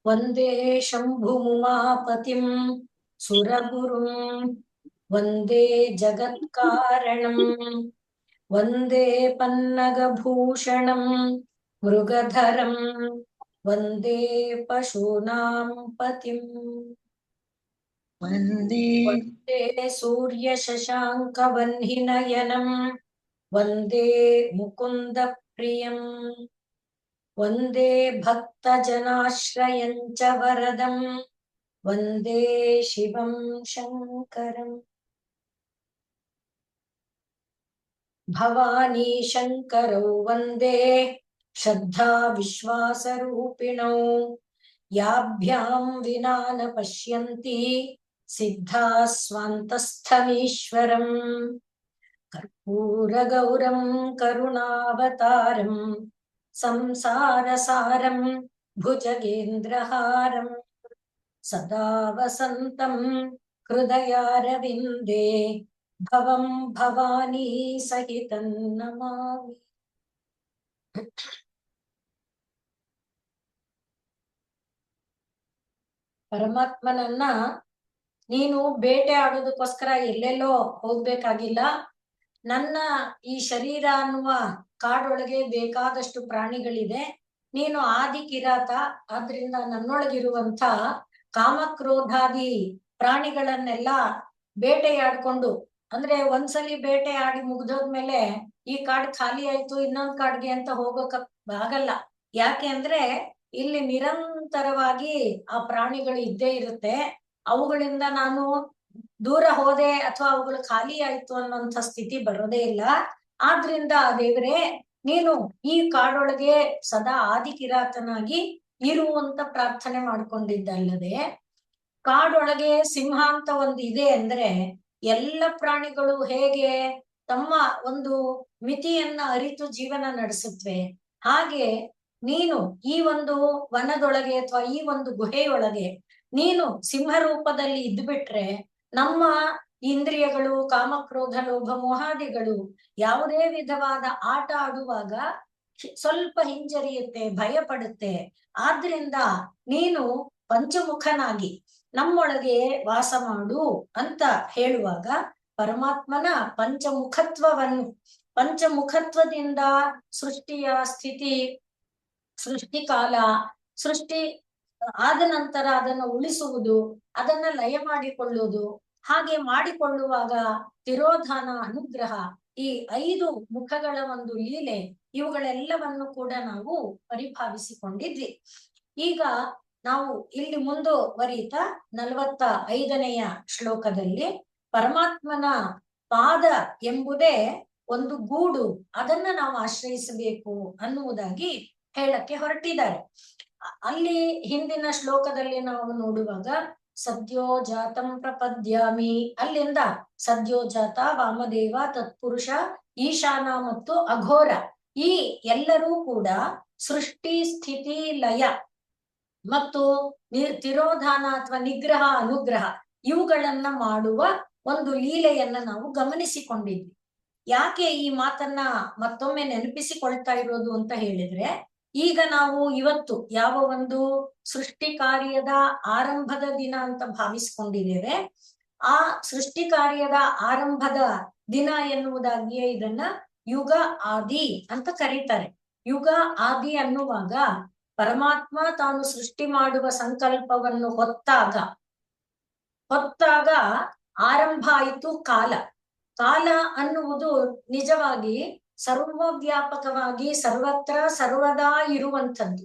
ವಂದೇ ಶಂಭುಮುಮಾಪತಿಂ ಸುರಗುರುಂ ವಂದೇ ಜಗತ್ಕಾರಣಂ ವಂದೇ ಪನ್ನಗಭೂಷಣಂ ಮೃಗಧರಂ ವಂದೇ ಪಶೂನಾಂ ಪತಿಂ ವಂದೇ ಸೂರ್ಯ ಶಶಾಂಕ ವನ್ಹಿನಯನಂ ವಂದೇ ಮುಕುಂದ ಪ್ರಿಯಂ ವಂದೇ ಭಕ್ತ ಜನಾಶ್ರಯಂಚ ವರದಂ ವಂದೇ ಶಿವಂ ಶಂಕರಂ ಭವಾನಿ ಶಂಕರೌ ವಂದೇ ಶ್ರದ್ಧಾ ವಿಶ್ವಾಸರೂಪಿಣೌ ಯಾಭ್ಯಾಂ ವಿನಾ ನ ಪಶ್ಯಂತಿ ಸಿದ್ಧಾ ಸ್ವಾಂತಸ್ಥಮೀಶ್ವರಂ ಕರ್ಪೂರ ಗೌರಂ ಕರುಣಾವತಾರಂ ಸಂಸಾರಸಾರಂ ಭುಜಗೇಂದ್ರಹಾರಂ ಸದಾ ವಸಂತಂ ಹೃದಯಾರವಿಂದೇ ಭವಂ ಭವಾನಿ ಸಹಿತಂ ನಮಾಮಿ. ಪರಮಾತ್ಮನನ್ನ ನೀನು ಬೇಟೆ ಆಡೋದಕ್ಕೋಸ್ಕರ ಎಲ್ಲೆಲ್ಲೋ ಹೋಗ್ಬೇಕಾಗಿಲ್ಲ. ನನ್ನ ಈ ಶರೀರ ಅನ್ನುವ ಕಾಡೊಳಗೆ ಬೇಕಾದಷ್ಟು ಪ್ರಾಣಿಗಳಿದೆ. ನೀನು ಆದಿ ಕಿರಾತ, ಆದ್ರಿಂದ ನನ್ನೊಳಗಿರುವಂತ ಕಾಮಕ್ರೋಧಾದಿ ಪ್ರಾಣಿಗಳನ್ನೆಲ್ಲ ಬೇಟೆಯಾಡ್ಕೊಂಡು, ಅಂದ್ರೆ ಒಂದ್ಸಲಿ ಬೇಟೆ ಆಡಿ ಮುಗ್ದೋದ್ಮೇಲೆ ಈ ಕಾಡ್ ಖಾಲಿ ಆಯ್ತು ಇನ್ನೊಂದ್ ಕಾಡ್ಗೆ ಅಂತ ಹೋಗೋಕ ಆಗಲ್ಲ. ಯಾಕೆ ಅಂದ್ರೆ ಇಲ್ಲಿ ನಿರಂತರವಾಗಿ ಆ ಪ್ರಾಣಿಗಳು ಇದ್ದೇ ಇರುತ್ತೆ. ಅವುಗಳಿಂದ ನಾನು ದೂರ ಹೋದೆ ಅಥವಾ ಅವುಗಳು ಖಾಲಿ ಆಯ್ತು ಅನ್ನೋಂಥ ಸ್ಥಿತಿ ಬರೋದೇ ಇಲ್ಲ. ಆದ್ರಿಂದ ದೇವರೇ, ನೀನು ಈ ಕಾಡೊಳಗೆ ಸದಾ ಆದಿಕಿರಾತನಾಗಿ ಇರುವಂತ ಪ್ರಾರ್ಥನೆ ಮಾಡ್ಕೊಂಡಿದ್ದಲ್ಲದೆ, ಕಾಡೊಳಗೆ ಸಿಂಹ ಅಂತ ಒಂದು ಇದೆ ಅಂದ್ರೆ ಎಲ್ಲ ಪ್ರಾಣಿಗಳು ಹೇಗೆ ತಮ್ಮ ಒಂದು ಮಿತಿಯನ್ನ ಅರಿತು ಜೀವನ ನಡೆಸುತ್ತವೆ, ಹಾಗೆ ನೀನು ಈ ಒಂದು ವನದೊಳಗೆ ಅಥವಾ ಈ ಒಂದು ಗುಹೆಯೊಳಗೆ ನೀನು ಸಿಂಹ ರೂಪದಲ್ಲಿ ಇದ್ಬಿಟ್ರೆ ನಮ್ಮ ಇಂದ್ರಿಯಗಳು, ಕಾಮಕ್ರೋಧ ಲೋಭ ಮೋಹಾದಿಗಳು ಯಾವುದೇ ವಿಧವಾದ ಆಟ ಆಡುವಾಗ ಸ್ವಲ್ಪ ಹಿಂಜರಿಯುತ್ತೆ, ಭಯ ಪಡುತ್ತೆ. ಆದ್ರಿಂದ ನೀನು ಪಂಚಮುಖನಾಗಿ ನಮ್ಮೊಳಗೆ ವಾಸ ಮಾಡು ಅಂತ ಹೇಳುವಾಗ ಪರಮಾತ್ಮನ ಪಂಚಮುಖತ್ವದಿಂದ ಸೃಷ್ಟಿಯ ಸ್ಥಿತಿ, ಸೃಷ್ಟಿಕಾಲ, ಸೃಷ್ಟಿ ಆದ ನಂತರ ಅದನ್ನು ಉಳಿಸುವುದು, ಅದನ್ನ ಲಯ ಮಾಡಿಕೊಳ್ಳುವುದು, ಹಾಗೆ ಮಾಡಿಕೊಳ್ಳುವಾಗ ತಿರೋಧಾನ, ಅನುಗ್ರಹ, ಈ 5 ಮುಖಗಳ ಒಂದು ಲೀಲೆ, ಇವುಗಳೆಲ್ಲವನ್ನು ಕೂಡ ನಾವು ಪರಿಭಾವಿಸಿಕೊಂಡಿದ್ವಿ. ಈಗ ನಾವು ಇಲ್ಲಿ ಮುಂದುವರಿತಾ 45ನೆಯ ಶ್ಲೋಕದಲ್ಲಿ ಪರಮಾತ್ಮನ ಪಾದ ಎಂಬುದೇ ಒಂದು ಗೂಡು, ಅದನ್ನ ನಾವು ಆಶ್ರಯಿಸಬೇಕು ಅನ್ನುವುದಾಗಿ ಹೇಳಕ್ಕೆ ಹೊರಟಿದ್ದಾರೆ. ಅಲ್ಲಿ ಹಿಂದಿನ ಶ್ಲೋಕದಲ್ಲಿ ನಾವು ನೋಡುವಾಗ ಸದ್ಯೋ ಜಾತಂ ಪ್ರಪದ್ಯಾಮಿ, ಅಲ್ಲಿಂದ ಸದ್ಯೋ ಜಾತ, ವಾಮದೇವ, ತತ್ಪುರುಷ, ಈಶಾನ ಮತ್ತು ಅಘೋರ, ಈ ಎಲ್ಲರೂ ಕೂಡ ಸೃಷ್ಟಿ ಸ್ಥಿತಿ ಲಯ ಮತ್ತು ತಿರೋಧಾನ ಅಥವಾ ನಿಗ್ರಹ ಅನುಗ್ರಹ ಇವುಗಳನ್ನ ಮಾಡುವ ಒಂದು ಲೀಲೆಯನ್ನ ನಾವು ಗಮನಿಸಿಕೊಂಡಿದ್ವಿ. ಯಾಕೆ ಈ ಮಾತನ್ನ ಮತ್ತೊಮ್ಮೆ ನೆನಪಿಸಿಕೊಳ್ತಾ ಇರೋದು ಅಂತ ಹೇಳಿದ್ರೆ, ಈಗ ನಾವು ಇವತ್ತು ಯಾವ ಒಂದು ಸೃಷ್ಟಿ ಕಾರ್ಯದ ಆರಂಭದ ದಿನ ಅಂತ ಭಾವಿಸ್ಕೊಂಡಿದ್ದೇವೆ, ಆ ಸೃಷ್ಟಿ ಕಾರ್ಯದ ಆರಂಭದ ದಿನ ಎನ್ನುವುದಾಗಿಯೇ ಇದನ್ನ ಯುಗ ಆದಿ ಅಂತ ಕರೀತಾರೆ. ಯುಗ ಆದಿ ಅನ್ನುವಾಗ ಪರಮಾತ್ಮ ತಾನು ಸೃಷ್ಟಿ ಮಾಡುವ ಸಂಕಲ್ಪವನ್ನು ಹೊತ್ತಾಗ ಆರಂಭ ಆಯಿತು ಕಾಲ. ಕಾಲ ಅನ್ನುವುದು ನಿಜವಾಗಿ ಸರ್ವವ್ಯಾಪಕವಾಗಿ ಸರ್ವತ್ರ ಸರ್ವದಾ ಇರುವಂಥದ್ದು.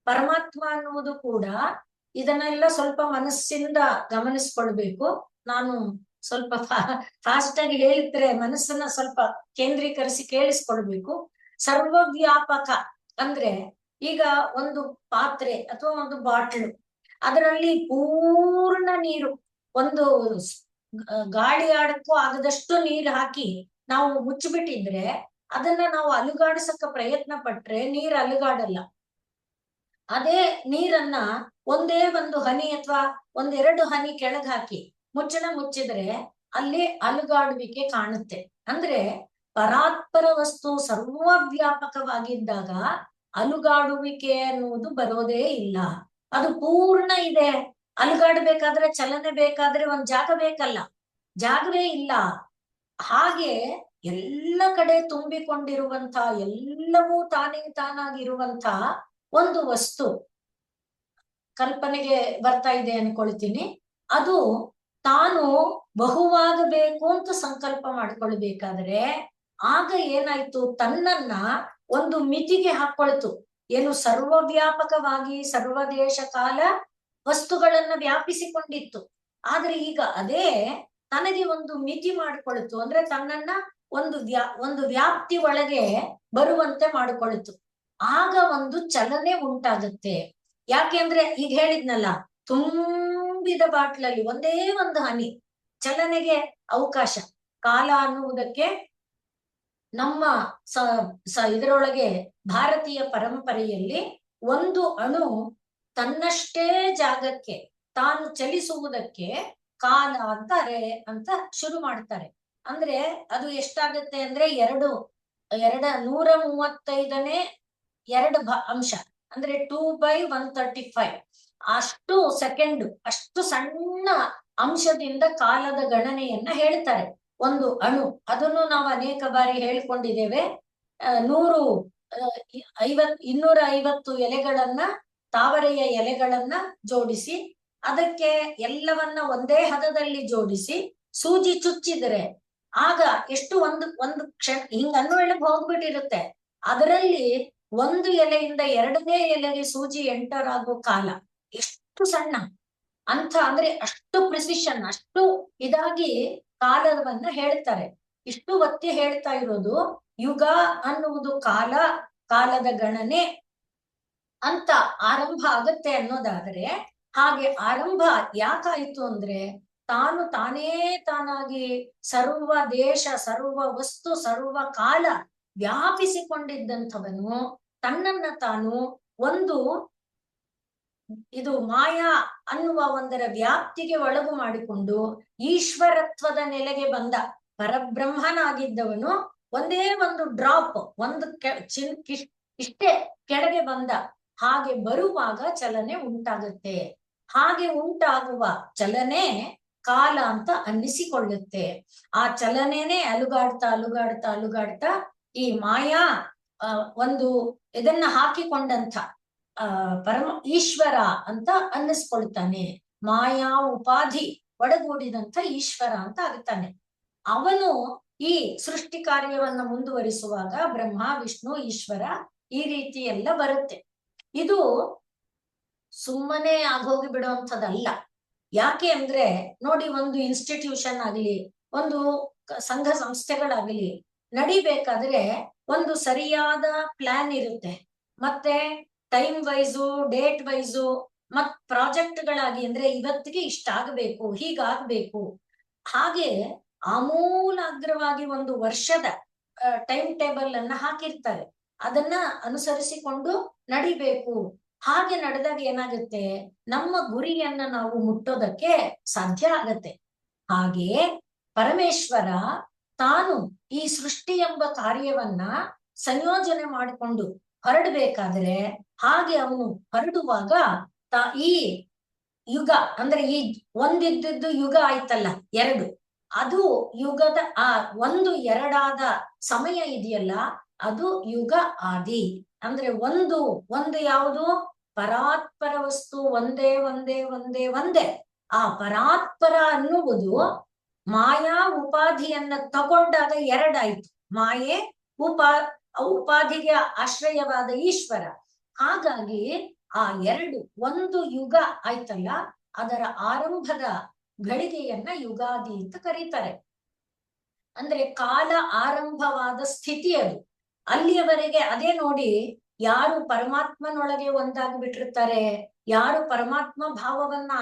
ಪರಮಾತ್ಮ ಅನ್ನುವುದು ಕೂಡ ಇದನ್ನೆಲ್ಲ ಸ್ವಲ್ಪ ಮನಸ್ಸಿಂದ ಗಮನಿಸ್ಕೊಳ್ಬೇಕು. ನಾನು ಸ್ವಲ್ಪ ಫಾಸ್ಟ್ ಆಗಿ ಹೇಳಿದ್ರೆ ಮನಸ್ಸನ್ನ ಸ್ವಲ್ಪ ಕೇಂದ್ರೀಕರಿಸಿ ಕೇಳಿಸ್ಕೊಳ್ಬೇಕು. ಸರ್ವವ್ಯಾಪಕ ಅಂದ್ರೆ ಈಗ ಒಂದು ಪಾತ್ರೆ ಅಥವಾ ಒಂದು ಬಾಟ್ಲು, ಅದರಲ್ಲಿ ಪೂರ್ಣ ನೀರು, ಒಂದು ಗಾಳಿ ಆಡಕ್ಕೂ ಆಗದಷ್ಟು ನೀರು ಹಾಕಿ ನಾವು ಮುಚ್ಚಿಬಿಟ್ಟಿದ್ರೆ ಅದನ್ನ ನಾವು ಅಲುಗಾಡಿಸಕ್ಕ ಪ್ರಯತ್ನ ಪಟ್ರೆ ನೀರು ಅಲುಗಾಡಲ್ಲ. ಅದೇ ನೀರನ್ನ ಒಂದೇ ಒಂದು ಹನಿ ಅಥವಾ 1-2 ಹನಿ ಕೆಳಗ್ ಹಾಕಿ ಮುಚ್ಚಳ ಮುಚ್ಚಿದ್ರೆ ಅಲ್ಲಿ ಅಲುಗಾಡುವಿಕೆ ಕಾಣುತ್ತೆ. ಅಂದ್ರೆ ಪರಾತ್ಪರ ವಸ್ತು ಸರ್ವವ್ಯಾಪಕವಾಗಿದ್ದಾಗ ಅಲುಗಾಡುವಿಕೆ ಅನ್ನುವುದು ಬರೋದೇ ಇಲ್ಲ. ಅದು ಪೂರ್ಣ ಇದೆ. ಅಲುಗಾಡ್ಬೇಕಾದ್ರೆ, ಚಲನೆ ಬೇಕಾದ್ರೆ ಒಂದ್ ಜಾಗ ಬೇಕಲ್ಲ, ಜಾಗವೇ ಇಲ್ಲ. ಹಾಗೆ ಎಲ್ಲ ಕಡೆ ತುಂಬಿಕೊಂಡಿರುವಂತ, ಎಲ್ಲವೂ ತಾನೇ ತಾನಾಗಿರುವಂತ ಒಂದು ವಸ್ತು ಕಲ್ಪನೆಗೆ ಬರ್ತಾ ಇದೆ ಅನ್ಕೊಳ್ತೀನಿ. ಅದು ತಾನು ಬಹುವಾಗಬೇಕು ಅಂತ ಸಂಕಲ್ಪ ಮಾಡ್ಕೊಳ್ಬೇಕಾದ್ರೆ ಆಗ ಏನಾಯ್ತು, ತನ್ನನ್ನ ಒಂದು ಮಿತಿಗೆ ಹಾಕೊಳ್ತು. ಏನು ಸರ್ವವ್ಯಾಪಕವಾಗಿ ಸರ್ವದೇಶ ಕಾಲ ವಸ್ತುಗಳನ್ನ ವ್ಯಾಪಿಸಿಕೊಂಡಿತ್ತು. ಆದ್ರೆ ಈಗ ಅದೇ ತನಗೆ ಒಂದು ಮಿತಿ ಮಾಡಿಕೊಳ್ತು. ಅಂದ್ರೆ ತನ್ನನ್ನ ಒಂದು ವ್ಯಾಪ್ತಿ ಒಳಗೆ ಬರುವಂತೆ ಮಾಡಿಕೊಳ್ತು. ಆಗ ಒಂದು ಚಲನೆ ಉಂಟಾಗುತ್ತೆ. ಯಾಕೆಂದ್ರೆ ಈಗ ಹೇಳಿದ್ನಲ್ಲ, ತುಂಬಿದ ಬಾಟ್ಲಲ್ಲಿ ಒಂದೇ ಒಂದು ಹನಿ ಚಲನೆಗೆ ಅವಕಾಶ. ಕಾಲ ಅನ್ನುವುದಕ್ಕೆ ನಮ್ಮ ಇದರೊಳಗೆ ಭಾರತೀಯ ಪರಂಪರೆಯಲ್ಲಿ ಒಂದು ಅಣು ತನ್ನಷ್ಟೇ ಜಾಗಕ್ಕೆ ತಾನು ಚಲಿಸುವುದಕ್ಕೆ ಕಾಲ ಅಂತಾರೆ ಅಂತ ಶುರು ಮಾಡ್ತಾರೆ. ಅಂದ್ರೆ ಅದು ಎಷ್ಟಾಗತ್ತೆ ಅಂದ್ರೆ 135ನೇ ಅಂಶ ಅಂದ್ರೆ 2/135 ಅಷ್ಟು ಸೆಕೆಂಡ್, ಅಷ್ಟು ಸಣ್ಣ ಅಂಶದಿಂದ ಕಾಲದ ಗಣನೆಯನ್ನ ಹೇಳ್ತಾರೆ. ಒಂದು ಅಣು, ಅದನ್ನು ನಾವು ಅನೇಕ ಬಾರಿ ಹೇಳ್ಕೊಂಡಿದ್ದೇವೆ. 250 ಎಲೆಗಳನ್ನ, ತಾವರೆಯ ಎಲೆಗಳನ್ನ ಜೋಡಿಸಿ ಅದಕ್ಕೆ ಎಲ್ಲವನ್ನ ಒಂದೇ ಹದದಲ್ಲಿ ಜೋಡಿಸಿ ಸೂಜಿ ಚುಚ್ಚಿದರೆ ಆಗ ಎಷ್ಟು ಒಂದು ಕ್ಷಣ ಹಿಂಗ ಅನ್ನುವೆಳಗ್ ಹೋಗ್ಬಿಟ್ಟಿರುತ್ತೆ. ಅದರಲ್ಲಿ ಒಂದು ಎಲೆಯಿಂದ 2ನೇ ಎಲೆಗೆ ಸೂಜಿ ಎಂಟರ್ ಆಗೋ ಕಾಲ ಎಷ್ಟು ಸಣ್ಣ ಅಂತ, ಅಂದ್ರೆ ಅಷ್ಟು ಪ್ರಿಸಿಷನ್, ಅಷ್ಟು ಇದಾಗಿ ಕಾಲವನ್ನ ಹೇಳ್ತಾರೆ. ಇಷ್ಟು ಒತ್ತಿ ಹೇಳ್ತಾ ಇರೋದು ಯುಗ ಅನ್ನುವುದು ಕಾಲದ ಗಣನೆ ಅಂತ ಆರಂಭ ಆಗತ್ತೆ ಅನ್ನೋದಾದ್ರೆ, ಹಾಗೆ ಆರಂಭ ಯಾಕಾಯ್ತು ಅಂದ್ರೆ ತಾನೇ ತಾನಾಗಿ ಸರ್ವ ದೇಶ, ಸರ್ವ ವಸ್ತು, ಸರ್ವ ಕಾಲ ವ್ಯಾಪಿಸಿಕೊಂಡಿದ್ದಂಥವನು ತನ್ನನ್ನ ತಾನು ಒಂದು ಇದು ಮಾಯಾ ಅನ್ನುವ ಒಂದರ ವ್ಯಾಪ್ತಿಗೆ ಒಳಗು ಮಾಡಿಕೊಂಡು ಈಶ್ವರತ್ವದ ನೆಲೆಗೆ ಬಂದ ಪರಬ್ರಹ್ಮನಾಗಿದ್ದವನು ಒಂದೇ ಒಂದು ಡ್ರಾಪ್, ಒಂದು ಇಷ್ಟೇ ಕೆಳಗೆ ಬಂದ. ಹಾಗೆ ಬರುವಾಗ ಚಲನೆ ಉಂಟಾಗುತ್ತೆ. ಹಾಗೆ ಉಂಟಾಗುವ ಚಲನೆ ಕಾಲ ಅಂತ ಅನ್ನಿಸಿಕೊಳ್ಳುತ್ತೆ. ಆ ಚಲನೆನೇ ಅಲುಗಾಡ್ತಾ ಅಲುಗಾಡ್ತಾ ಅಲುಗಾಡ್ತಾ ಈ ಮಾಯಾ ಒಂದು ಇದನ್ನ ಹಾಕಿಕೊಂಡಂತ ಪರಮ ಈಶ್ವರ ಅಂತ ಅನ್ನಿಸ್ಕೊಳ್ತಾನೆ. ಮಾಯಾ ಉಪಾಧಿ ಒಡಗೂಡಿದಂತ ಈಶ್ವರ ಅಂತ ಆಗ್ತಾನೆ. ಅವನು ಈ ಸೃಷ್ಟಿ ಕಾರ್ಯವನ್ನ ಮುಂದುವರಿಸುವಾಗ ಬ್ರಹ್ಮ, ವಿಷ್ಣು, ಈಶ್ವರ ಈ ರೀತಿ ಎಲ್ಲ ಬರುತ್ತೆ. ಇದು ಸುಮ್ಮನೆ ಆಗೋಗಿ ಬಿಡುವಂಥದ್ದಲ್ಲ. ಯಾಕೆ ಅಂದ್ರೆ ನೋಡಿ, ಒಂದು ಇನ್ಸ್ಟಿಟ್ಯೂಷನ್ ಆಗ್ಲಿ, ಒಂದು ಸಂಘ ಸಂಸ್ಥೆಗಳಾಗ್ಲಿ ನಡಿಬೇಕಾದ್ರೆ ಒಂದು ಸರಿಯಾದ ಪ್ಲಾನ್ ಇರುತ್ತೆ. ಮತ್ತೆ ಟೈಮ್ ವೈಸು, ಡೇಟ್ ವೈಸು, ಮತ್ ಪ್ರಾಜೆಕ್ಟ್ಗಳಾಗಿ ಅಂದ್ರೆ ಇವತ್ತಿಗೆ ಇಷ್ಟ ಆಗ್ಬೇಕು, ಹೀಗಾಗ್ಬೇಕು. ಹಾಗೆ ಆಮೂಲಾಗ್ರವಾಗಿ ಒಂದು ವರ್ಷದ ಟೈಮ್ ಟೇಬಲ್ ಅನ್ನ ಹಾಕಿರ್ತಾರೆ. ಅದನ್ನ ಅನುಸರಿಸಿಕೊಂಡು ನಡಿಬೇಕು. ಹಾಗೆ ನಡೆದಾಗ ಏನಾಗುತ್ತೆ, ನಮ್ಮ ಗುರಿಯನ್ನ ನಾವು ಮುಟ್ಟೋದಕ್ಕೆ ಸಾಧ್ಯ ಆಗತ್ತೆ. ಹಾಗೆಯೇ ಪರಮೇಶ್ವರ ತಾನು ಈ ಸೃಷ್ಟಿ ಎಂಬ ಕಾರ್ಯವನ್ನ ಸಂಯೋಜನೆ ಮಾಡಿಕೊಂಡು ಹೊರಡ್ಬೇಕಾದ್ರೆ, ಹಾಗೆ ಅವನು ಹೊರಡುವಾಗ ಈ ಯುಗ ಅಂದ್ರೆ ಈ ಒಂದಿದ್ದು ಯುಗ ಆಯ್ತಲ್ಲ 2, ಅದು ಯುಗದ ಆ ಎರಡಾದ ಸಮಯ ಇದೆಯಲ್ಲ, ಅದು ಯುಗ ಆದಿ. ಅಂದ್ರೆ ಒಂದು ಯಾವುದು ಪರಾತ್ಪರ ವಸ್ತು, ಒಂದೇ ಒಂದೇ ಒಂದೇ ಒಂದೇ. ಆ ಪರಾತ್ಪರ ಅನ್ನುವುದು ಮಾಯಾ ಉಪಾಧಿಯನ್ನ ತಗೊಂಡಾಗ 2 ಆಯ್ತು. ಮಾಯೆ ಉಪಾಧಿಗೆ ಆಶ್ರಯವಾದ ಈಶ್ವರ. ಹಾಗಾಗಿ ಆ 2 ಒಂದು ಯುಗ ಆಯ್ತಲ್ಲ, ಅದರ ಆರಂಭದ ಗಳಿಗೆಯನ್ನ ಯುಗಾದಿ ಅಂತ ಕರೀತಾರೆ. ಅಂದ್ರೆ ಕಾಲ ಆರಂಭವಾದ ಸ್ಥಿತಿ ಅದು. ಅಲ್ಲಿಯವರೆಗೆ ಅದೇ ನೋಡಿ, ಯಾರು ಪರಮಾತ್ಮನೊಳಗೆ ಒಂದಾಗ್ಬಿಟ್ಟಿರ್ತಾರೆ, ಯಾರು ಪರಮಾತ್ಮ ಭಾವವನ್ನ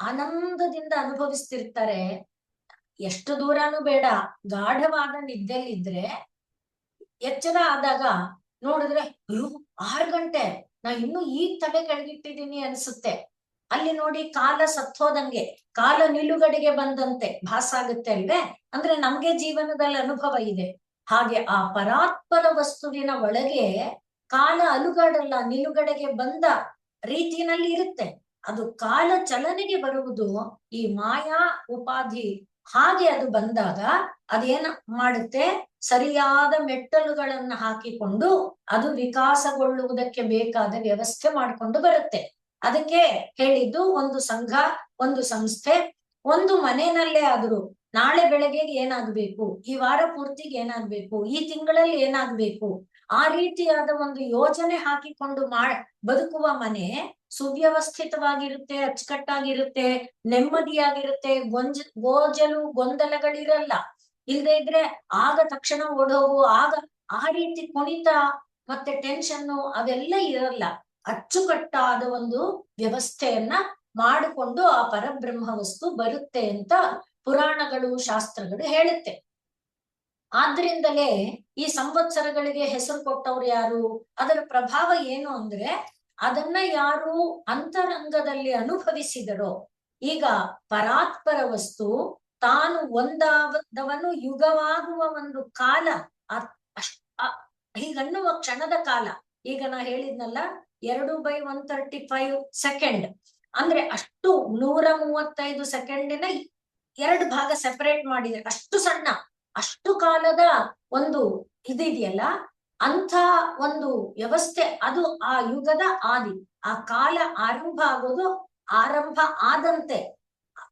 ಆನಂದದಿಂದ ಅನುಭವಿಸ್ತಿರ್ತಾರೆ, ಎಷ್ಟು ದೂರನೂ ಬೇಡ, ಗಾಢವಾದ ನಿದ್ದೆಲಿದ್ರೆ ಎಚ್ಚರ ಆದಾಗ ನೋಡಿದ್ರೆ, ಅಯ್ಯೋ 6 ಗಂಟೆ, ನಾ ಇನ್ನೂ ಈಗ ತಲೆ ಕೆಳಗಿಟ್ಟಿದ್ದೀನಿ ಅನ್ಸುತ್ತೆ. ಅಲ್ಲಿ ನೋಡಿ ಕಾಲ ಸತ್ತೋದಂಗೆ, ಕಾಲ ನಿಲುಗಡೆಗೆ ಬಂದಂತೆ ಭಾಸ ಆಗುತ್ತೆ ಅಲ್ವೇ. ಅಂದ್ರೆ ನಮ್ಗೆ ಜೀವನದಲ್ಲಿ ಅನುಭವ ಇದೆ. ಹಾಗೆ ಆ ಪರಾತ್ಪರ ವಸ್ತುವಿನ ಒಳಗೆ ಕಾಲ ಅಲುಗಾಡಲ್ಲ, ನಿಲುಗಡೆಗೆ ಬಂದ ರೀತಿಯಲ್ಲಿ ಇರುತ್ತೆ. ಅದು ಕಾಲ ಚಲನೆಗೆ ಬರುವುದು ಈ ಮಾಯಾ ಉಪಾಧಿ. ಹಾಗೆ ಅದು ಬಂದಾಗ ಅದೇನ ಮಾಡುತ್ತೆ, ಸರಿಯಾದ ಮೆಟ್ಟಲುಗಳನ್ನ ಹಾಕಿಕೊಂಡು ಅದು ವಿಕಾಸಗೊಳ್ಳುವುದಕ್ಕೆ ಬೇಕಾದ ವ್ಯವಸ್ಥೆ ಮಾಡಿಕೊಂಡು ಬರುತ್ತೆ. ಅದಕ್ಕೆ ಹೇಳಿದ್ದು ಒಂದು ಸಂಘ, ಒಂದು ಸಂಸ್ಥೆ, ಒಂದು ಮನೆಯಲ್ಲೇ ಆದ್ರೂ ನಾಳೆ ಬೆಳಗ್ಗೆಗೆ ಏನಾಗ್ಬೇಕು, ಈ ವಾರ ಪೂರ್ತಿಗೆ ಏನಾಗ್ಬೇಕು, ಈ ತಿಂಗಳಲ್ಲಿ ಏನಾಗ್ಬೇಕು, ಆ ರೀತಿಯಾದ ಒಂದು ಯೋಜನೆ ಹಾಕಿಕೊಂಡು ಬದುಕುವ ಮನೆ ಸುವ್ಯವಸ್ಥಿತವಾಗಿರುತ್ತೆ, ಅಚ್ಚುಕಟ್ಟಾಗಿರುತ್ತೆ, ನೆಮ್ಮದಿಯಾಗಿರುತ್ತೆ, ಗೋಜಲು ಗೊಂದಲಗಳಿರಲ್ಲ. ಇಲ್ಲದೆ ಇದ್ರೆ ಆಗ ತಕ್ಷಣ ಓಡೋಗು, ಆಗ ಆ ರೀತಿ ಕುಣಿತ ಮತ್ತೆ ಟೆನ್ಷನ್ನು ಅವೆಲ್ಲ ಇರಲ್ಲ. ಅಚ್ಚುಕಟ್ಟಾದ ಒಂದು ವ್ಯವಸ್ಥೆಯನ್ನ ಮಾಡಿಕೊಂಡು ಆ ಪರಬ್ರಹ್ಮ ವಸ್ತು ಬರುತ್ತೆ ಅಂತ ಪುರಾಣಗಳು ಶಾಸ್ತ್ರಗಳು ಹೇಳುತ್ತೆ. ಆದ್ರಿಂದಲೇ ಈ ಸಂವತ್ಸರಗಳಿಗೆ ಹೆಸರು ಕೊಟ್ಟವ್ರು ಯಾರು, ಅದರ ಪ್ರಭಾವ ಏನು ಅಂದ್ರೆ ಅದನ್ನ ಯಾರು ಅಂತರಂಗದಲ್ಲಿ ಅನುಭವಿಸಿದರೋ, ಈಗ ಪರಾತ್ಪರ ವಸ್ತು ತಾನು ಒಂದಾದವನು ಯುಗವಾಗುವ ಒಂದು ಕಾಲ, ಹೀಗನ್ನುವ ಕ್ಷಣದ ಕಾಲ. ಈಗ ನಾ ಹೇಳಿದ್ನಲ್ಲ 2/135 ಸೆಕೆಂಡ್ ಅಂದ್ರೆ ಅಷ್ಟು 135 ಸೆಕೆಂಡಿನ 2 ಭಾಗ ಸೆಪರೇಟ್ ಮಾಡಿದ್ರೆ ಅಷ್ಟು ಸಣ್ಣ, ಅಷ್ಟು ಕಾಲದ ಒಂದು ಇದೆಯಲ್ಲ, ಅಂಥ ಒಂದು ವ್ಯವಸ್ಥೆ. ಅದು ಆ ಯುಗದ ಆದಿ. ಆ ಕಾಲ ಆರಂಭ ಆಗೋದು, ಆರಂಭ ಆದಂತೆ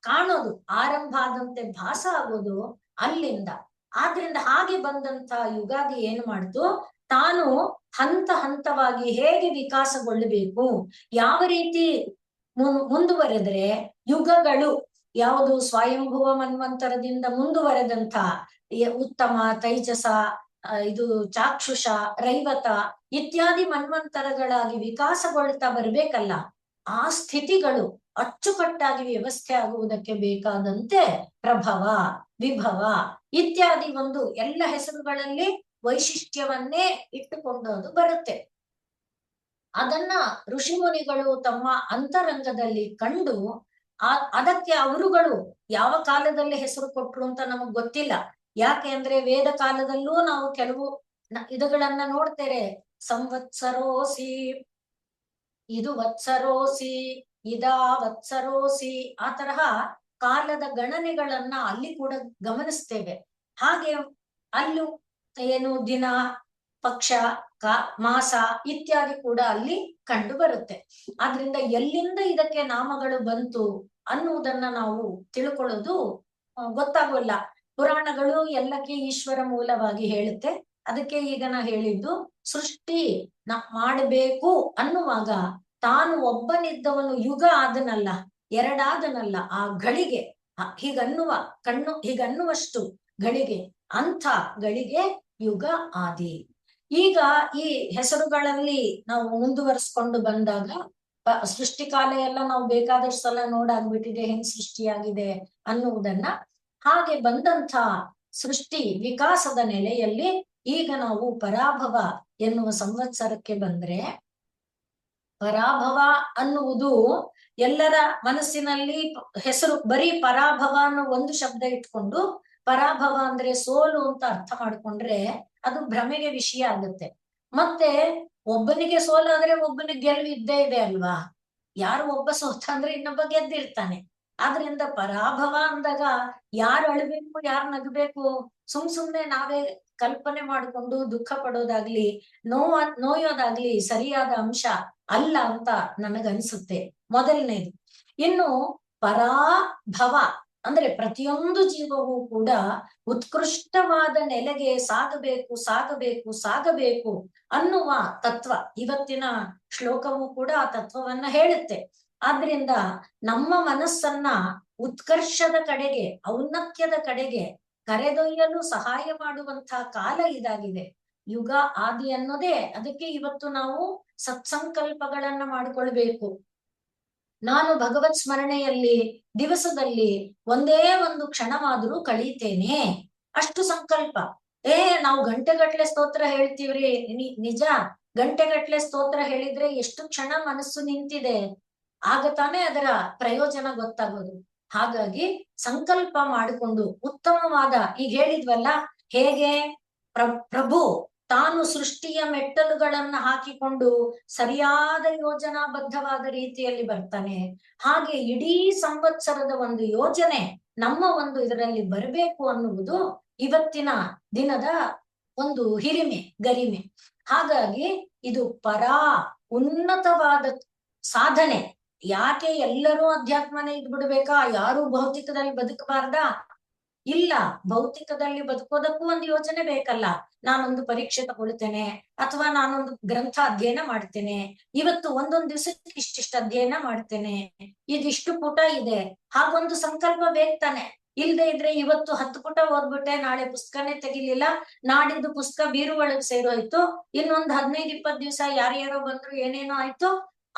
ಕಾಣೋದು, ಆರಂಭ ಆದಂತೆ ಭಾಸ ಆಗೋದು ಅಲ್ಲಿಂದ. ಆದ್ರಿಂದ ಹಾಗೆ ಬಂದಂತ ಯುಗಾದಿ ಏನು ಮಾಡ್ತು, ತಾನು ಹಂತ ಹಂತವಾಗಿ ಹೇಗೆ ವಿಕಾಸಗೊಳ್ಳಬೇಕು, ಯಾವ ರೀತಿ ಮುಂದುವರೆದ್ರೆ ಯುಗಗಳು ಯಾವುದು ಸ್ವಯಂಭುವ ಮನ್ವಂತರದಿಂದ ಮುಂದುವರೆದಂತ ಉತ್ತಮ, ತೈಜಸ, ಇದು ಚಾಕ್ಷುಷ, ರೈವತ ಇತ್ಯಾದಿ ಮನ್ವಂತರಗಳಾಗಿ ವಿಕಾಸಗೊಳ್ತಾ ಬರ್ಬೇಕಲ್ಲ, ಆ ಸ್ಥಿತಿಗಳು ಅಚ್ಚುಕಟ್ಟಾಗಿ ವ್ಯವಸ್ಥೆ ಆಗುವುದಕ್ಕೆ ಬೇಕಾದಂತೆ ಪ್ರಭವ, ವಿಭವ ಇತ್ಯಾದಿ ಒಂದು ಎಲ್ಲ ಹೆಸರುಗಳಲ್ಲಿ ವೈಶಿಷ್ಟ್ಯವನ್ನೇ ಇಟ್ಟುಕೊಂಡು ಅದು ಬರುತ್ತೆ. ಅದನ್ನ ಋಷಿಮುನಿಗಳು ತಮ್ಮ ಅಂತರಂಗದಲ್ಲಿ ಕಂಡು ಅದಕ್ಕೆ ಅವರುಗಳು ಯಾವ ಕಾಲದಲ್ಲಿ ಹೆಸರು ಕೊಟ್ರು ಅಂತ ನಮಗ್ ಗೊತ್ತಿಲ್ಲ. ಯಾಕೆ ಅಂದ್ರೆ ವೇದ ಕಾಲದಲ್ಲೂ ನಾವು ಕೆಲವು ಇದುಗಳನ್ನ ನೋಡ್ತೇವೆ. ಸಂವತ್ಸರೋಸಿ, ಇದು ವತ್ಸರೋಸಿ, ಇದಾ ವತ್ಸರೋಸಿ, ಆ ತರಹ ಕಾಲದ ಗಣನೆಗಳನ್ನ ಅಲ್ಲಿ ಕೂಡ ಗಮನಿಸ್ತೇವೆ. ಹಾಗೆ ಅಲ್ಲೂ ಏನು ದಿನ, ಪಕ್ಷ, ಮಾಸ ಇತ್ಯಾದಿ ಕೂಡ ಅಲ್ಲಿ ಕಂಡು ಬರುತ್ತೆ. ಆದ್ರಿಂದ ಎಲ್ಲಿಂದ ಇದಕ್ಕೆ ನಾಮಗಳು ಬಂತು ಅನ್ನುವುದನ್ನ ನಾವು ತಿಳ್ಕೊಳ್ಳೋದು ಗೊತ್ತಾಗೋಲ್ಲ. ಪುರಾಣಗಳು ಎಲ್ಲಕ್ಕೆ ಈಶ್ವರ ಮೂಲವಾಗಿ ಹೇಳುತ್ತೆ. ಅದಕ್ಕೆ ಈಗ ನಾ ಹೇಳಿದ್ದು, ಸೃಷ್ಟಿ ಮಾಡಬೇಕು ಅನ್ನುವಾಗ ತಾನು ಒಬ್ಬನಿದ್ದವನು ಯುಗ ಆದನಲ್ಲ, ಎರಡಾದನಲ್ಲ, ಆ ಗಳಿಗೆ ಹೀಗನ್ನುವಷ್ಟು ಗಳಿಗೆ, ಅಂಥ ಗಳಿಗೆ ಯುಗ ಆದಿ. ಈಗ ಈ ಹೆಸರುಗಳಲ್ಲಿ ನಾವು ಮುಂದುವರಿಸ್ಕೊಂಡು ಬಂದಾಗ ಸೃಷ್ಟಿಕಾಲ ಎಲ್ಲ ನಾವು ಬೇಕಾದಷ್ಟು ಸಲ ನೋಡಾಗ್ಬಿಟ್ಟಿದೆ, ಹೆಂಗ್ ಸೃಷ್ಟಿಯಾಗಿದೆ ಅನ್ನುವುದನ್ನ. ಹಾಗೆ ಬಂದಂಥ ಸೃಷ್ಟಿ ವಿಕಾಸದ ನೆಲೆಯಲ್ಲಿ ಈಗ ನಾವು ಪರಾಭವ ಎನ್ನುವ ಸಂವತ್ಸರಕ್ಕೆ ಬಂದ್ರೆ, ಪರಾಭವ ಅನ್ನುವುದು ಎಲ್ಲರ ಮನಸ್ಸಿನಲ್ಲಿ ಹೆಸರು. ಬರೀ ಪರಾಭವ ಅನ್ನೋ ಒಂದು ಶಬ್ದ ಇಟ್ಕೊಂಡು ಪರಾಭವ ಅಂದ್ರೆ ಸೋಲು ಅಂತ ಅರ್ಥ ಮಾಡ್ಕೊಂಡ್ರೆ ಅದು ಭ್ರಮೆಗೆ ವಿಷಯ ಆಗುತ್ತೆ. ಮತ್ತೆ ಒಬ್ಬನಿಗೆ ಸೋಲು ಆದ್ರೆ ಒಬ್ಬನಿಗೆ ಗೆಲುವು ಇದ್ದೇ ಇದೆ ಅಲ್ವಾ. ಯಾರು ಒಬ್ಬ ಸೋತ ಅಂದ್ರೆ ಇನ್ನೊಬ್ಬ ಗೆದ್ದಿರ್ತಾನೆ. ಆದ್ರಿಂದ ಪರಾಭವ ಅಂದಾಗ ಯಾರು ಅಳ್ಬೇಕು, ಯಾರು ನಗಬೇಕು, ಸುಮ್ನೆ ನಾವೇ ಕಲ್ಪನೆ ಮಾಡಿಕೊಂಡು ದುಃಖ ಪಡೋದಾಗ್ಲಿ, ನೋಯೋದಾಗ್ಲಿ ಸರಿಯಾದ ಅಂಶ ಅಲ್ಲ ಅಂತ ನನಗನ್ಸುತ್ತೆ. ಮೊದಲನೇದು. ಇನ್ನು ಪರಾಭವ ಅಂದ್ರೆ ಪ್ರತಿಯೊಂದು ಜೀವವೂ ಕೂಡ ಉತ್ಕೃಷ್ಟವಾದ ನೆಲೆಗೆ ಸಾಗಬೇಕು ಸಾಗಬೇಕು ಸಾಗಬೇಕು ಅನ್ನುವ ತತ್ವ. ಇವತ್ತಿನ ಶ್ಲೋಕವೂ ಕೂಡ ಆ ತತ್ವವನ್ನ ಹೇಳುತ್ತೆ. ಆದ್ರಿಂದ ನಮ್ಮ ಮನಸ್ಸನ್ನ ಉತ್ಕರ್ಷದ ಕಡೆಗೆ, ಔನ್ನತ್ಯದ ಕಡೆಗೆ ಕರೆದೊಯ್ಯಲು ಸಹಾಯ ಮಾಡುವಂತಹ ಕಾಲ ಇದಾಗಿದೆ. ಯುಗ ಆದಿ ಅನ್ನೋದೇ ಅದಕ್ಕೆ. ಇವತ್ತು ನಾವು ಸತ್ಸಂಕಲ್ಪಗಳನ್ನ ಮಾಡ್ಕೊಳ್ಬೇಕು. ನಾನು ಭಗವತ್ ಸ್ಮರಣೆಯಲ್ಲಿ ದಿವಸದಲ್ಲಿ ಒಂದೇ ಒಂದು ಕ್ಷಣವಾದ್ರೂ ಕಳೀತೇನೆ, ಅಷ್ಟು ಸಂಕಲ್ಪ. ನಾವು ಗಂಟೆಗಟ್ಲೆ ಸ್ತೋತ್ರ ಹೇಳ್ತೀವ್ರಿ, ನಿಜ. ಗಂಟೆಗಟ್ಲೆ ಸ್ತೋತ್ರ ಹೇಳಿದ್ರೆ ಎಷ್ಟು ಕ್ಷಣ ಮನಸ್ಸು ನಿಂತಿದೆ, ಆಗ ತಾನೇ ಅದರ ಪ್ರಯೋಜನ ಗೊತ್ತಾಗೋದು. ಹಾಗಾಗಿ ಸಂಕಲ್ಪ ಮಾಡಿಕೊಂಡು ಉತ್ತಮವಾದ, ಈಗ ಹೇಳಿದ್ವಲ್ಲ ಹೇಗೆ ಪ್ರಭು ತಾನು ಸೃಷ್ಟಿಯ ಮೆಟ್ಟಲುಗಳನ್ನ ಹಾಕಿಕೊಂಡು ಸರಿಯಾದ ಯೋಜನಾಬದ್ಧವಾದ ರೀತಿಯಲ್ಲಿ ಬರ್ತಾನೆ. ಹಾಗೆ ಇಡೀ ಸಂವತ್ಸರದ ಒಂದು ಯೋಜನೆ ನಮ್ಮ ಒಂದು ಇದರಲ್ಲಿ ಬರಬೇಕು ಅನ್ನುವುದು ಇವತ್ತಿನ ದಿನದ ಒಂದು ಹಿರಿಮೆ, ಗರಿಮೆ. ಹಾಗಾಗಿ ಇದು ಉನ್ನತವಾದ ಸಾಧನೆ. ಯಾಕೆ ಎಲ್ಲರೂ ಅಧ್ಯಾತ್ಮನೇ ಇದ್ಬಿಡ್ಬೇಕಾ? ಯಾರು ಭೌತಿಕದಲ್ಲಿ ಬದುಕಬಾರ್ದಾ? ಇಲ್ಲ, ಭೌತಿಕದಲ್ಲಿ ಬದುಕೋದಕ್ಕೂ ಒಂದು ಯೋಚನೆ ಬೇಕಲ್ಲ. ನಾನೊಂದು ಪರೀಕ್ಷೆ ತಗೊಳ್ತೇನೆ, ಅಥವಾ ನಾನೊಂದು ಗ್ರಂಥ ಅಧ್ಯಯನ ಮಾಡ್ತೇನೆ, ಇವತ್ತು ಒಂದೊಂದು ದಿವಸಕ್ಕೆ ಇಷ್ಟಿಷ್ಟು ಅಧ್ಯಯನ ಮಾಡ್ತೇನೆ, ಇದಿಷ್ಟು ಪುಟ ಇದೆ, ಹಾಗೊಂದು ಸಂಕಲ್ಪ ಬೇಕ್ತಾನೆ. ಇಲ್ದೆ ಇದ್ರೆ ಇವತ್ತು 10 ಪುಟ ಓದ್ಬಿಟ್ಟೆ, ನಾಳೆ ಪುಸ್ತಕನೇ ತೆಗಿಲಿಲ್ಲ, ನಾಡಿದ್ದು ಪುಸ್ತಕ ಬೀರು ಒಳಗೆ ಸೇರೋಯ್ತು, ಇನ್ನೊಂದು 15-20 ದಿವಸ ಯಾರ್ಯಾರೋ ಬಂದ್ರು, ಏನೇನೋ ಆಯ್ತು.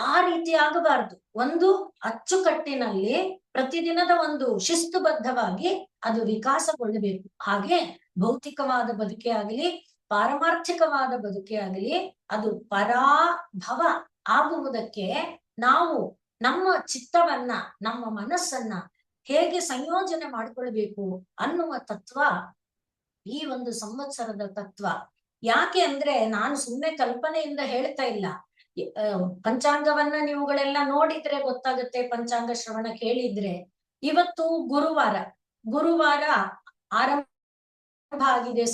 ಆ ರೀತಿ ಆಗಬಾರ್ದು. ಒಂದು ಅಚ್ಚುಕಟ್ಟಿನಲ್ಲಿ ಪ್ರತಿದಿನದ ಒಂದು ಶಿಸ್ತುಬದ್ಧವಾಗಿ ಅದು ವಿಕಾಸಗೊಳ್ಳಬೇಕು. ಹಾಗೆ ಭೌತಿಕವಾದ ಬದುಕೆ ಆಗಲಿ, ಪಾರಮಾರ್ಥಿಕವಾದ ಬದುಕೆ ಆಗಲಿ, ಅದು ಪರಾಭವ ಆಗುವುದಕ್ಕೆ ನಾವು ನಮ್ಮ ಚಿತ್ತವನ್ನ, ನಮ್ಮ ಮನಸ್ಸನ್ನ ಹೇಗೆ ಸಂಯೋಜನೆ ಮಾಡ್ಕೊಳ್ಬೇಕು ಅನ್ನುವ ತತ್ವ ಈ ಒಂದು ಸಂವತ್ಸರದ ತತ್ವ. ಯಾಕೆ ಅಂದ್ರೆ ನಾನು ಸುಮ್ಮನೆ ಕಲ್ಪನೆಯಿಂದ ಹೇಳ್ತಾ ಇಲ್ಲ. ಪಂಚಾಂಗವನ್ನ ನೀವುಗಳೆಲ್ಲ ನೋಡಿದ್ರೆ ಗೊತ್ತಾಗುತ್ತೆ, ಪಂಚಾಂಗ ಶ್ರವಣ ಕೇಳಿದ್ರೆ. ಇವತ್ತು ಗುರುವಾರ ಆರಂಭ ಆಗಿದೆ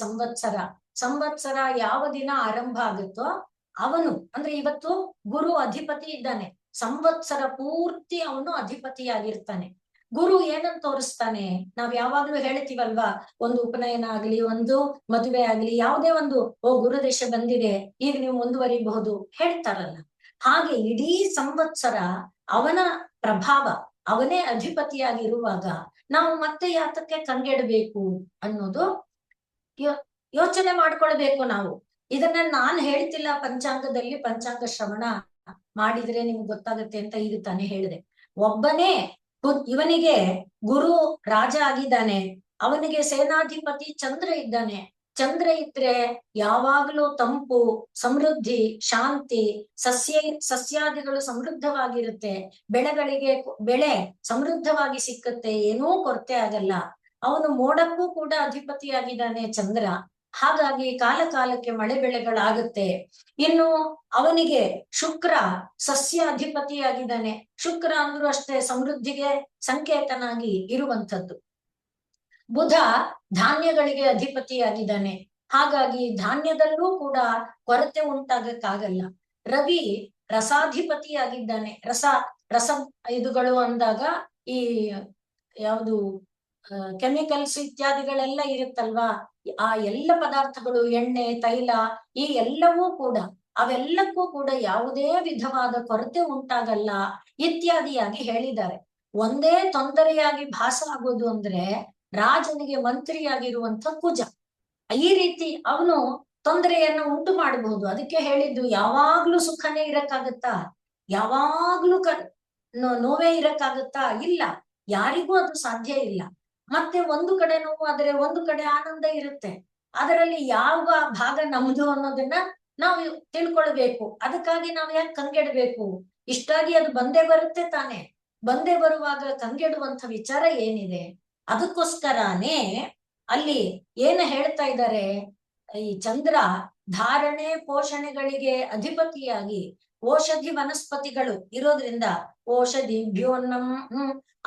ಸಂವತ್ಸರ ಯಾವ ದಿನ ಆರಂಭ ಆಗುತ್ತೋ ಅವನು ಅಂದ್ರೆ ಇವತ್ತು ಗುರು ಅಧಿಪತಿ ಇದ್ದಾನೆ, ಸಂವತ್ಸರ ಪೂರ್ತಿ ಅವನು ಅಧಿಪತಿಯಾಗಿರ್ತಾನೆ. ಗುರು ಏನಂತ ತೋರಿಸ್ತಾನೆ? ನಾವ್ ಯಾವಾಗ್ಲೂ ಹೇಳ್ತೀವಲ್ವಾ, ಒಂದು ಉಪನಯನ ಆಗ್ಲಿ, ಒಂದು ಮದುವೆ ಆಗ್ಲಿ, ಯಾವುದೇ ಒಂದು ಗುರುದೇಶ ಬಂದಿದೆ, ಈಗ ನೀವು ಮುಂದುವರಿಬಹುದು ಹೇಳ್ತಾರಲ್ಲ. ಹಾಗೆ ಇಡೀ ಸಂವತ್ಸರ ಅವನ ಪ್ರಭಾವ, ಅವನೇ ಅಧಿಪತಿಯಾಗಿರುವಾಗ ನಾವು ಮತ್ತೆ ಯಾತಕ್ಕೆ ಕಂಗೆಡಬೇಕು ಅನ್ನೋದು ಯೋಚನೆ ಮಾಡ್ಕೊಳ್ಬೇಕು ನಾವು. ಇದನ್ನ ನಾನ್ ಹೇಳ್ತಿಲ್ಲ, ಪಂಚಾಂಗದಲ್ಲಿ ಪಂಚಾಂಗ ಶ್ರವಣ ಮಾಡಿದ್ರೆ ನಿಮ್ಗೆ ಗೊತ್ತಾಗುತ್ತೆ ಅಂತ ಈಗ ತಾನೇ ಹೇಳಿದೆ. ಒಬ್ಬನೇ ಇವನಿಗೆ ಗುರು ರಾಜ ಆಗಿದ್ದಾನೆ, ಅವನಿಗೆ ಸೇನಾಧಿಪತಿ ಚಂದ್ರ ಇದ್ದಾನೆ. ಚಂದ್ರ ಇದ್ರೆ ಯಾವಾಗ್ಲೂ ತಂಪು, ಸಮೃದ್ಧಿ, ಶಾಂತಿ, ಸಸ್ಯಾದಿಗಳು ಸಮೃದ್ಧವಾಗಿರುತ್ತೆ, ಬೆಳೆ ಸಮೃದ್ಧವಾಗಿ ಸಿಕ್ಕತ್ತೆ, ಏನೂ ಕೊರತೆ ಆಗಲ್ಲ. ಅವನು ಮೋಡಕ್ಕೂ ಕೂಡ ಅಧಿಪತಿಯಾಗಿದ್ದಾನೆ ಚಂದ್ರ. ಹಾಗಾಗಿ ಕಾಲ ಕಾಲಕ್ಕೆ ಮಳೆ ಬೆಳೆಗಳಾಗುತ್ತೆ. ಇನ್ನು ಅವನಿಗೆ ಶುಕ್ರ ಸಸ್ಯ ಅಧಿಪತಿಯಾಗಿದ್ದಾನೆ. ಶುಕ್ರ ಅಂದ್ರೂ ಅಷ್ಟೇ ಸಮೃದ್ಧಿಗೆ ಸಂಕೇತನಾಗಿ ಇರುವಂಥದ್ದು. ಬುಧ ಧಾನ್ಯಗಳಿಗೆ ಅಧಿಪತಿಯಾಗಿದ್ದಾನೆ. ಹಾಗಾಗಿ ಧಾನ್ಯದಲ್ಲೂ ಕೂಡ ಕೊರತೆ ಉಂಟಾಗಕ್ಕಾಗಲ್ಲ. ರವಿ ರಸಾಧಿಪತಿಯಾಗಿದ್ದಾನೆ. ರಸ ಇದುಗಳು ಅಂದಾಗ ಈ ಯಾವುದು ಕೆಮಿಕಲ್ಸ್ ಇತ್ಯಾದಿಗಳೆಲ್ಲ ಇರುತ್ತಲ್ವಾ, ಆ ಎಲ್ಲ ಪದಾರ್ಥಗಳು, ಎಣ್ಣೆ, ತೈಲ, ಈ ಎಲ್ಲವೂ ಕೂಡ, ಅವೆಲ್ಲಕ್ಕೂ ಕೂಡ ಯಾವುದೇ ವಿಧವಾದ ಕೊರತೆ ಉಂಟಾಗಲ್ಲ ಇತ್ಯಾದಿಯಾಗಿ ಹೇಳಿದ್ದಾರೆ. ಒಂದೇ ತೊಂದರೆಯಾಗಿ ಭಾಸ ಆಗೋದು ಅಂದ್ರೆ ರಾಜನಿಗೆ ಮಂತ್ರಿಯಾಗಿರುವಂತ ಕುಜ. ಈ ರೀತಿ ಅವನು ತೊಂದರೆಯನ್ನು ಉಂಟು ಮಾಡಬಹುದು. ಅದಕ್ಕೆ ಹೇಳಿದ್ದು, ಯಾವಾಗ್ಲೂ ಸುಖನೇ ಇರಕ್ಕಾಗತ್ತಾ? ಯಾವಾಗ್ಲೂ ನೋವೇ ಇರಕ್ಕಾಗತ್ತಾ? ಇಲ್ಲ, ಯಾರಿಗೂ ಅದು ಸಾಧ್ಯ ಇಲ್ಲ. ಮತ್ತೆ ಒಂದು ಕಡೆ ನೋವು ಆದ್ರೆ ಒಂದು ಕಡೆ ಆನಂದ ಇರುತ್ತೆ. ಅದರಲ್ಲಿ ಯಾವ ಭಾಗ ನಮ್ದು ಅನ್ನೋದನ್ನ ನಾವು ತಿಳ್ಕೊಳ್ಬೇಕು. ಅದಕ್ಕಾಗಿ ನಾವು ಯಾಕೆ ಕಂಗೆಡಬೇಕು? ಇಷ್ಟಾಗಿ ಅದು ಬಂದೇ ಬರುತ್ತೆ ತಾನೆ. ಬಂದೇ ಬರುವಾಗ ಕಂಗೆಡುವಂತ ವಿಚಾರ ಏನಿದೆ? ಅದಕ್ಕೋಸ್ಕರನೇ ಅಲ್ಲಿ ಏನು ಹೇಳ್ತಾ ಇದ್ದಾರೆ, ಈ ಚಂದ್ರ ಧಾರಣೆ ಪೋಷಣೆಗಳಿಗೆ ಅಧಿಪತಿಯಾಗಿ ಔಷಧಿ ವನಸ್ಪತಿಗಳು ಇರೋದ್ರಿಂದ ಔಷಧಿಭ್ಯೋನ್ನಂ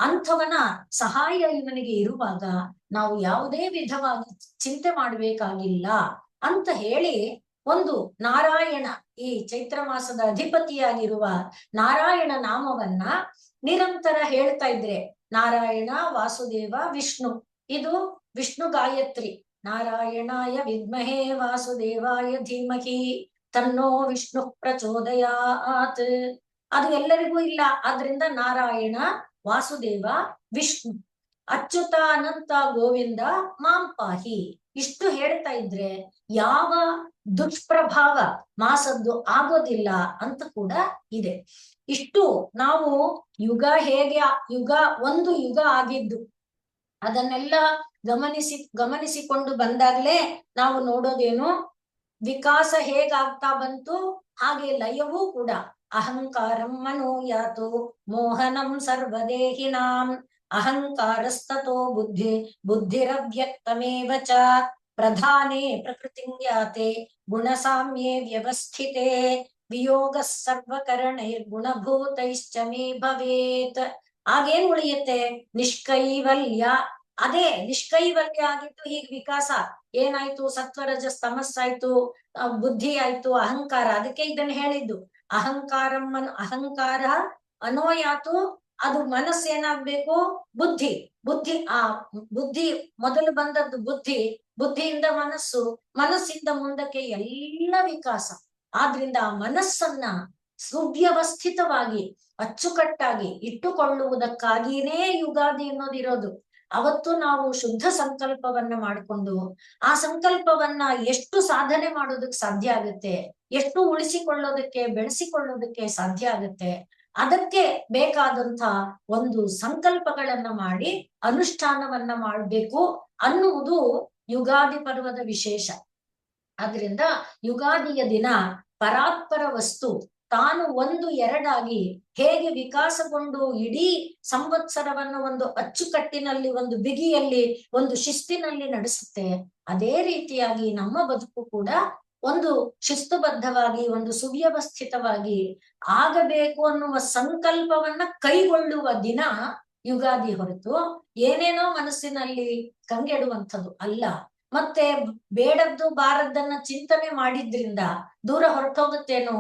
ಅಂಥವನ ಸಹಾಯ ಇವನಿಗೆ ಇರುವಾಗ ನಾವು ಯಾವುದೇ ವಿಧವಾಗಿ ಚಿಂತೆ ಮಾಡಬೇಕಾಗಿಲ್ಲ ಅಂತ ಹೇಳಿ, ಒಂದು ನಾರಾಯಣ, ಈ ಚೈತ್ರ ಮಾಸದ ಅಧಿಪತಿಯಾಗಿರುವ ನಾರಾಯಣ ನಾಮವನ್ನ ನಿರಂತರ ಹೇಳ್ತಾ ಇದ್ರೆ, ನಾರಾಯಣ, ವಾಸುದೇವ, ವಿಷ್ಣು, ಇದು ವಿಷ್ಣು ಗಾಯತ್ರಿ. ನಾರಾಯಣಾಯ ವಿದ್ಮಹೇ ವಾಸುದೇವಾಯ ಧೀಮಹಿ ತನ್ನೋ ವಿಷ್ಣು ಪ್ರಚೋದಯಾತ್. ಅದು ಎಲ್ಲರಿಗೂ ಇಲ್ಲ. ಆದ್ರಿಂದ ನಾರಾಯಣ, ವಾಸುದೇವ, ವಿಷ್ಣು, ಅಚ್ಯುತ, ಅನಂತ, ಗೋವಿಂದ, ಮಾಂಪಾಹಿ, ಇಷ್ಟು ಹೇಳ್ತಾ ಇದ್ರೆ ಯಾವ ದುಷ್ಪ್ರಭಾವ ಮಾಸದ್ದು ಆಗೋದಿಲ್ಲ ಅಂತ ಕೂಡ ಇದೆ. ಇಷ್ಟು ನಾವು ಒಂದು ಯುಗ ಆಗಿದ್ದು ಅದನ್ನೆಲ್ಲ ಗಮನಿಸಿಕೊಂಡು ಬಂದಾಗ್ಲೇ ನಾವು ನೋಡೋದೇನು, ವಿಕಾಸ ಹೇಗಾಗ್ತಾ ಬಂತು, ಹಾಗೆ ಲಯವೂ ಕೂಡ. ಅಹಂಕಾರಂ ಮನೋಯಾತು ಮೋಹನಂ ಸರ್ವದೇಹಿನಾಂ ಅಹಂಕಾರಸ್ತತೋ ಬುದ್ಧಿರವ್ಯಕ್ತಮೇವ ಚ ಪ್ರಧಾನೇ ಪ್ರಕೃತಿಂಗ್ಯಾತೆ ಗುಣಸಾಮ್ಯೇ ವ್ಯವಸ್ಥಿತೆ ವಿಯೋಗ ಸರ್ವಕರಣೈರ್ಗುಣಭೂತೈಶ್ಚ ಮೇ ಭವೇತ್. ಆಗೇನ್ ಉಳಿಯುತ್ತೆ? ನಿಷ್ಕೈವಲ್ಯ. ಅದೇ ನಿಷ್ಕೈವಲ್ಯ ಆಗಿತ್ತು. ಹೀಗ್ ವಿಕಾಸ ಏನಾಯ್ತು? ಸತ್ವರಜ ತಮಸ್ಸಾಯ್ತು, ಬುದ್ಧಿ ಆಯ್ತು, ಅಹಂಕಾರ. ಅದಕ್ಕೆ ಇದನ್ನ ಹೇಳಿದ್ದು ಅಹಂಕಾರ ಅನೋಯಾತು. ಅದು ಮನಸ್ಸೇನಾಗ್ಬೇಕು? ಬುದ್ಧಿ. ಬುದ್ಧಿ ಮೊದಲು ಬಂದದ್ದು ಬುದ್ಧಿ, ಬುದ್ಧಿಯಿಂದ ಮನಸ್ಸು, ಮನಸ್ಸಿಂದ ಮುಂದಕ್ಕೆ ಎಲ್ಲ ವಿಕಾಸ. ಆದ್ರಿಂದ ಆ ಮನಸ್ಸನ್ನ ಸುವ್ಯವಸ್ಥಿತವಾಗಿ ಅಚ್ಚುಕಟ್ಟಾಗಿ ಇಟ್ಟುಕೊಳ್ಳುವುದಕ್ಕಾಗಿಯೇ ಯುಗಾದಿ ಅನ್ನೋದಿರೋದು. ಅವತ್ತು ನಾವು ಶುದ್ಧ ಸಂಕಲ್ಪವನ್ನ ಮಾಡಿಕೊಂಡು ಆ ಸಂಕಲ್ಪವನ್ನ ಎಷ್ಟು ಸಾಧನೆ ಮಾಡೋದಕ್ಕೆ ಸಾಧ್ಯ ಆಗುತ್ತೆ, ಎಷ್ಟು ಉಳಿಸಿಕೊಳ್ಳೋದಕ್ಕೆ ಬೆಳೆಸಿಕೊಳ್ಳೋದಕ್ಕೆ ಸಾಧ್ಯ ಆಗುತ್ತೆ, ಅದಕ್ಕೆ ಬೇಕಾದಂತ ಒಂದು ಸಂಕಲ್ಪಗಳನ್ನ ಮಾಡಿ ಅನುಷ್ಠಾನವನ್ನ ಮಾಡಬೇಕು ಅನ್ನುವುದು ಯುಗಾದಿ ಪರ್ವದ ವಿಶೇಷ. ಆದ್ರಿಂದ ಯುಗಾದಿಯ ದಿನ ಪರಾತ್ಪರ ವಸ್ತು ತಾನು ಒಂದು ಎರಡಾಗಿ ಹೇಗೆ ವಿಕಾಸಗೊಂಡು ಇಡೀ ಸಂವತ್ಸರವನ್ನು ಒಂದು ಅಚ್ಚುಕಟ್ಟಿನಲ್ಲಿ, ಒಂದು ಬಿಗಿಯಲ್ಲಿ, ಒಂದು ಶಿಸ್ತಿನಲ್ಲಿ ನಡೆಸುತ್ತೆ, ಅದೇ ರೀತಿಯಾಗಿ ನಮ್ಮ ಬದುಕು ಕೂಡ ಒಂದು ಶಿಸ್ತುಬದ್ಧವಾಗಿ, ಒಂದು ಸುವ್ಯವಸ್ಥಿತವಾಗಿ ಆಗಬೇಕು ಅನ್ನುವ ಸಂಕಲ್ಪವನ್ನ ಕೈಗೊಳ್ಳುವ ದಿನ ಯುಗಾದಿ ಹೊರತು ಏನೇನೋ ಮನಸ್ಸಿನಲ್ಲಿ ಕಂಗೆಡುವಂಥದ್ದು ಅಲ್ಲ. ಮತ್ತೆ ಬೇಡದ್ದು ಬಾರದ್ದನ್ನ ಚಿಂತನೆ ಮಾಡಿದ್ರಿಂದ ದೂರ ಹೊರಟೋಗುತ್ತೇನೋ.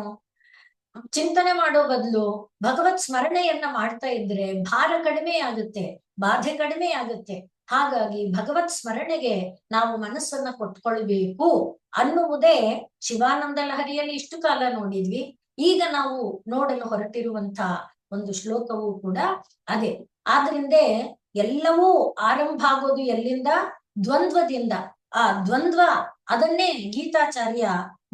ಚಿಂತನೆ ಮಾಡೋ ಬದಲು ಭಗವತ್ ಸ್ಮರಣೆಯನ್ನ ಮಾಡ್ತಾ ಇದ್ರೆ ಭಾರ ಕಡಿಮೆ ಆಗುತ್ತೆ, ಬಾಧೆ ಕಡಿಮೆ ಆಗುತ್ತೆ. ಹಾಗಾಗಿ ಭಗವತ್ ಸ್ಮರಣೆಗೆ ನಾವು ಮನಸ್ಸನ್ನ ಕೊಟ್ಕೊಳ್ಬೇಕು ಅನ್ನುವುದೇ ಶಿವಾನಂದ ಲಹರಿಯಲ್ಲಿ ಇಷ್ಟು ಕಾಲ ನೋಡಿದ್ವಿ. ಈಗ ನಾವು ನೋಡಲು ಹೊರಟಿರುವಂತ ಒಂದು ಶ್ಲೋಕವೂ ಕೂಡ ಅದೇ. ಆದ್ರಿಂದ ಎಲ್ಲವೂ ಆರಂಭ ಆಗೋದು ಎಲ್ಲಿಂದ? ದ್ವಂದ್ವದಿಂದ. ಆ ದ್ವಂದ್ವ ಅದನ್ನೇ ಗೀತಾಚಾರ್ಯ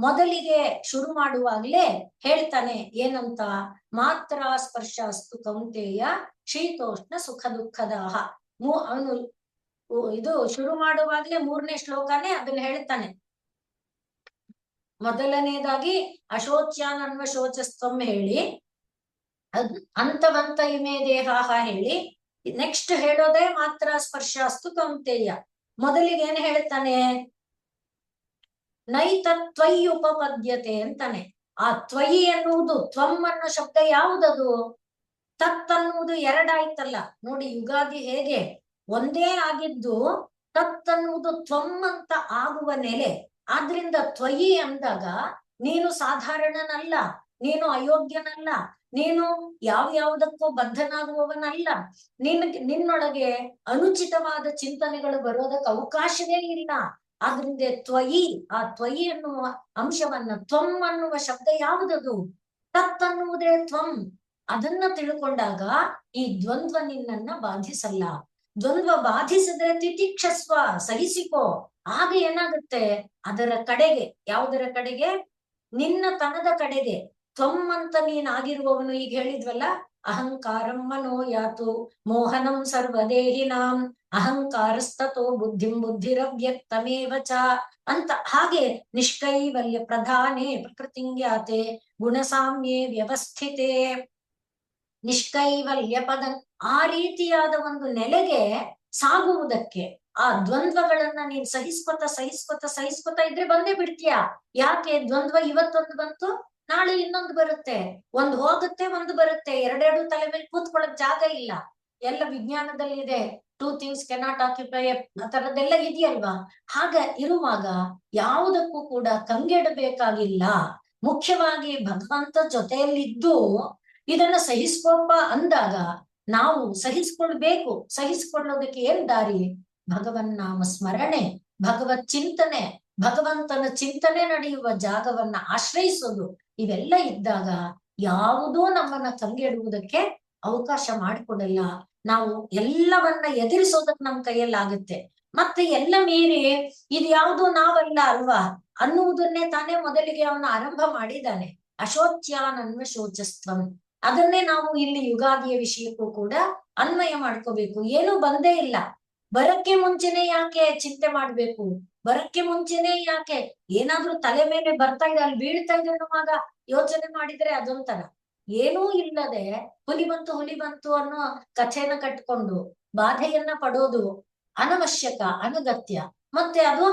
ಮೊದಲಿಗೆ ಶುರು ಮಾಡುವಾಗ್ಲೇ ಹೇಳ್ತಾನೆ. ಏನಂತ? ಮಾತ್ರ ಸ್ಪರ್ಶ ಅಸ್ತು ಕೌಂತೆಯ ಶೀತೋಷ್ಣ ಸುಖ ದುಃಖದಾಹ. ಅವನು ಇದು ಶುರು ಮಾಡುವಾಗ್ಲೇ 3ನೇ ಶ್ಲೋಕನೇ ಅದನ್ನ ಹೇಳ್ತಾನೆ. ಮೊದಲನೇದಾಗಿ ಅಶೋಚ್ಯಾನನ್ವ ಶೋಚಸ್ತ್ವಂ ಹೇಳಿ, ಅಂತವಂತ ಇಮೇ ದೇಹಾಹ ಹೇಳಿ, ನೆಕ್ಸ್ಟ್ ಹೇಳೋದೇ ಮಾತ್ರ ಸ್ಪರ್ಶ ಅಸ್ತು ಕೌಂತೆಯ. ಮೊದಲಿಗೆ ಏನ್ ಹೇಳ್ತಾನೆ? ನೈತತ್ವಯಿ ಉಪಪದ್ಯತೆ ಅಂತಾನೆ. ಆ ತ್ವಯಿ ಎನ್ನುವುದು, ತ್ವಂ ಅನ್ನೋ ಶಬ್ದ ಯಾವುದದು? ತತ್ ಅನ್ನುವುದು ಎರಡಾಯ್ತಲ್ಲ ನೋಡಿ. ಯುಗಾದಿ ಹೇಗೆ ಒಂದೇ ಆಗಿದ್ದು ತತ್ ಅನ್ನುವುದು ತ್ವಂ ಅಂತ ಆಗುವ ನೆಲೆ. ಆದ್ರಿಂದ ತ್ವಯಿ ಅಂದಾಗ ನೀನು ಸಾಧಾರಣನಲ್ಲ, ನೀನು ಅಯೋಗ್ಯನಲ್ಲ, ನೀನು ಯಾವ್ಯಾವುದಕ್ಕೂ ಬದ್ಧನಾಗುವವನಲ್ಲ, ನಿನ್ನೊಳಗೆ ಅನುಚಿತವಾದ ಚಿಂತನೆಗಳು ಬರೋದಕ್ಕೆ ಅವಕಾಶವೇ ಇಲ್ಲ. ಆದ್ರಿಂದ ತ್ವಯಿ, ಆ ತ್ವಯಿ ಅನ್ನುವ ಅಂಶವನ್ನ, ತ್ವಂ ಅನ್ನುವ ಶಬ್ದ ಯಾವುದದು? ತತ್ ಅನ್ನುವುದೇ ತ್ವಂ. ಅದನ್ನ ತಿಳ್ಕೊಂಡಾಗ ಈ ದ್ವಂದ್ವ ನಿನ್ನನ್ನ ಬಾಧಿಸಲ್ಲ. ದ್ವಂದ್ವ ಬಾಧಿಸಿದ್ರೆ ತಿತಿಕ್ಷಸ್ವ, ಸಹಿಸಿಕೋ. ಆಗ ಏನಾಗುತ್ತೆ? ಅದರ ಕಡೆಗೆ, ಯಾವುದರ ಕಡೆಗೆ? ನಿನ್ನ ತನದ ಕಡೆಗೆ. ತ್ವಂ ಅಂತ ನೀನಾಗಿರುವವನು, ಈಗ ಹೇಳಿದ್ವಲ್ಲ, ಅಹಂಕಾರಂ ಮನೋ ಯಾತು ಮೋಹನಂ ಸರ್ವದೇಹಿನಾಂ ಅಹಂಕಾರಸ್ತತೋ ಬುದ್ಧಿಂ ಬುದ್ಧಿರವ್ಯಕ್ತಮೇವ ಚ ಅಂತ. ಹಾಗೆ ನಿಷ್ಕೈವಲ್ಯ ಪ್ರಧಾನೇ ಪ್ರಕೃತಿಂಗ್ಯಾತೆ ಗುಣಸಾಮ್ಯೇ ವ್ಯವಸ್ಥಿತೆ. ನಿಷ್ಕೈವಲ್ಯ ಪದ ಆ ರೀತಿಯಾದ ಒಂದು ನೆಲೆಗೆ ಸಾಗುವುದಕ್ಕೆ ಆ ದ್ವಂದ್ವಗಳನ್ನ ನೀನ್ ಸಹಿಸ್ಕೊತ ಇದ್ರೆ ಬಂದೇ ಬಿಡ್ತೀಯ. ಯಾಕೆ? ದ್ವಂದ್ವ ಇವತ್ತೊಂದು ಬಂತು, ನಾಳೆ ಇನ್ನೊಂದು ಬರುತ್ತೆ, ಒಂದು ಹೋಗುತ್ತೆ, ಒಂದು ಬರುತ್ತೆ. ಎರಡೆರಡು ತಲೆ ಮೇಲೆ ಕೂತ್ಕೊಳ್ಳಕ್ ಜಾಗ ಇಲ್ಲ. ಎಲ್ಲ ವಿಜ್ಞಾನದಲ್ಲಿದೆ, 2 things cannot occupy ಆ ತರದ್ದೆಲ್ಲ ಇದೆಯಲ್ವಾ. ಹಾಗ ಇರುವಾಗ ಯಾವುದಕ್ಕೂ ಕೂಡ ಕಂಗೆಡಬೇಕಾಗಿಲ್ಲ. ಮುಖ್ಯವಾಗಿ ಭಗವಂತ ಜೊತೆಯಲ್ಲಿದ್ದು ಇದನ್ನ ಸಹಿಸ್ಕೊಪ್ಪ ಅಂದಾಗ ನಾವು ಸಹಿಸ್ಕೊಳ್ಬೇಕು. ಸಹಿಸ್ಕೊಳ್ಳೋದಕ್ಕೆ ಏನ್ ದಾರಿ? ಭಗವನ್ ನಾಮ ಸ್ಮರಣೆ, ಭಗವತ್ ಚಿಂತನೆ, ಭಗವಂತನ ಚಿಂತನೆ ನಡೆಯುವ ಜಾಗವನ್ನ ಆಶ್ರಯಿಸೋದು. ಇವೆಲ್ಲ ಇದ್ದಾಗ ಯಾವುದೂ ನಮ್ಮನ್ನ ಕಂಗೆಡುವುದಕ್ಕೆ ಅವಕಾಶ ಮಾಡಿಕೊಡಲ್ಲ. ನಾವು ಎಲ್ಲವನ್ನ ಎದುರಿಸೋದಕ್ ನಮ್ ಕೈಯಲ್ಲಾಗುತ್ತೆ. ಮತ್ತೆ ಎಲ್ಲ ಮೀರಿ ಇದ್ಯಾವುದೂ ನಾವಲ್ಲ ಅಲ್ವಾ ಅನ್ನುವುದನ್ನೇ ತಾನೇ ಮೊದಲಿಗೆ ಅವನ ಆರಂಭ ಮಾಡಿದ್ದಾನೆ. ಅಶೋಚ್ಯಾನನ್ವ ಶೋಚಸ್ತ್ವಂ. ಅದನ್ನೇ ನಾವು ಇಲ್ಲಿ ಯುಗಾದಿಯ ವಿಷಯಕ್ಕೂ ಕೂಡ ಅನ್ವಯ ಮಾಡ್ಕೋಬೇಕು. ಏನು ಬಂದೇ ಇಲ್ಲ, ಬರಕ್ಕೆ ಮುಂಚೆನೆ ಯಾಕೆ ಚಿಂತೆ ಮಾಡ್ಬೇಕು? ಬರಕ್ಕೆ ಮುಂಚೆನೆ ಯಾಕೆ ಏನಾದ್ರೂ ತಲೆ ಮೇಲೆ ಬರ್ತಾ ಇದೆ, ಅಲ್ಲಿ ಬೀಳ್ತಾ ಇದೆ ಅನ್ನುವಾಗ ಯೋಚನೆ ಮಾಡಿದ್ರೆ ಅದೊಂಥರ. ಏನೂ ಇಲ್ಲದೆ ಹುಲಿ ಬಂತು ಅನ್ನೋ ಕಥೆನ ಕಟ್ಕೊಂಡು ಬಾಧೆಯನ್ನ ಪಡೋದು ಅನವಶ್ಯಕ, ಅನಗತ್ಯ. ಮತ್ತೆ ಅದು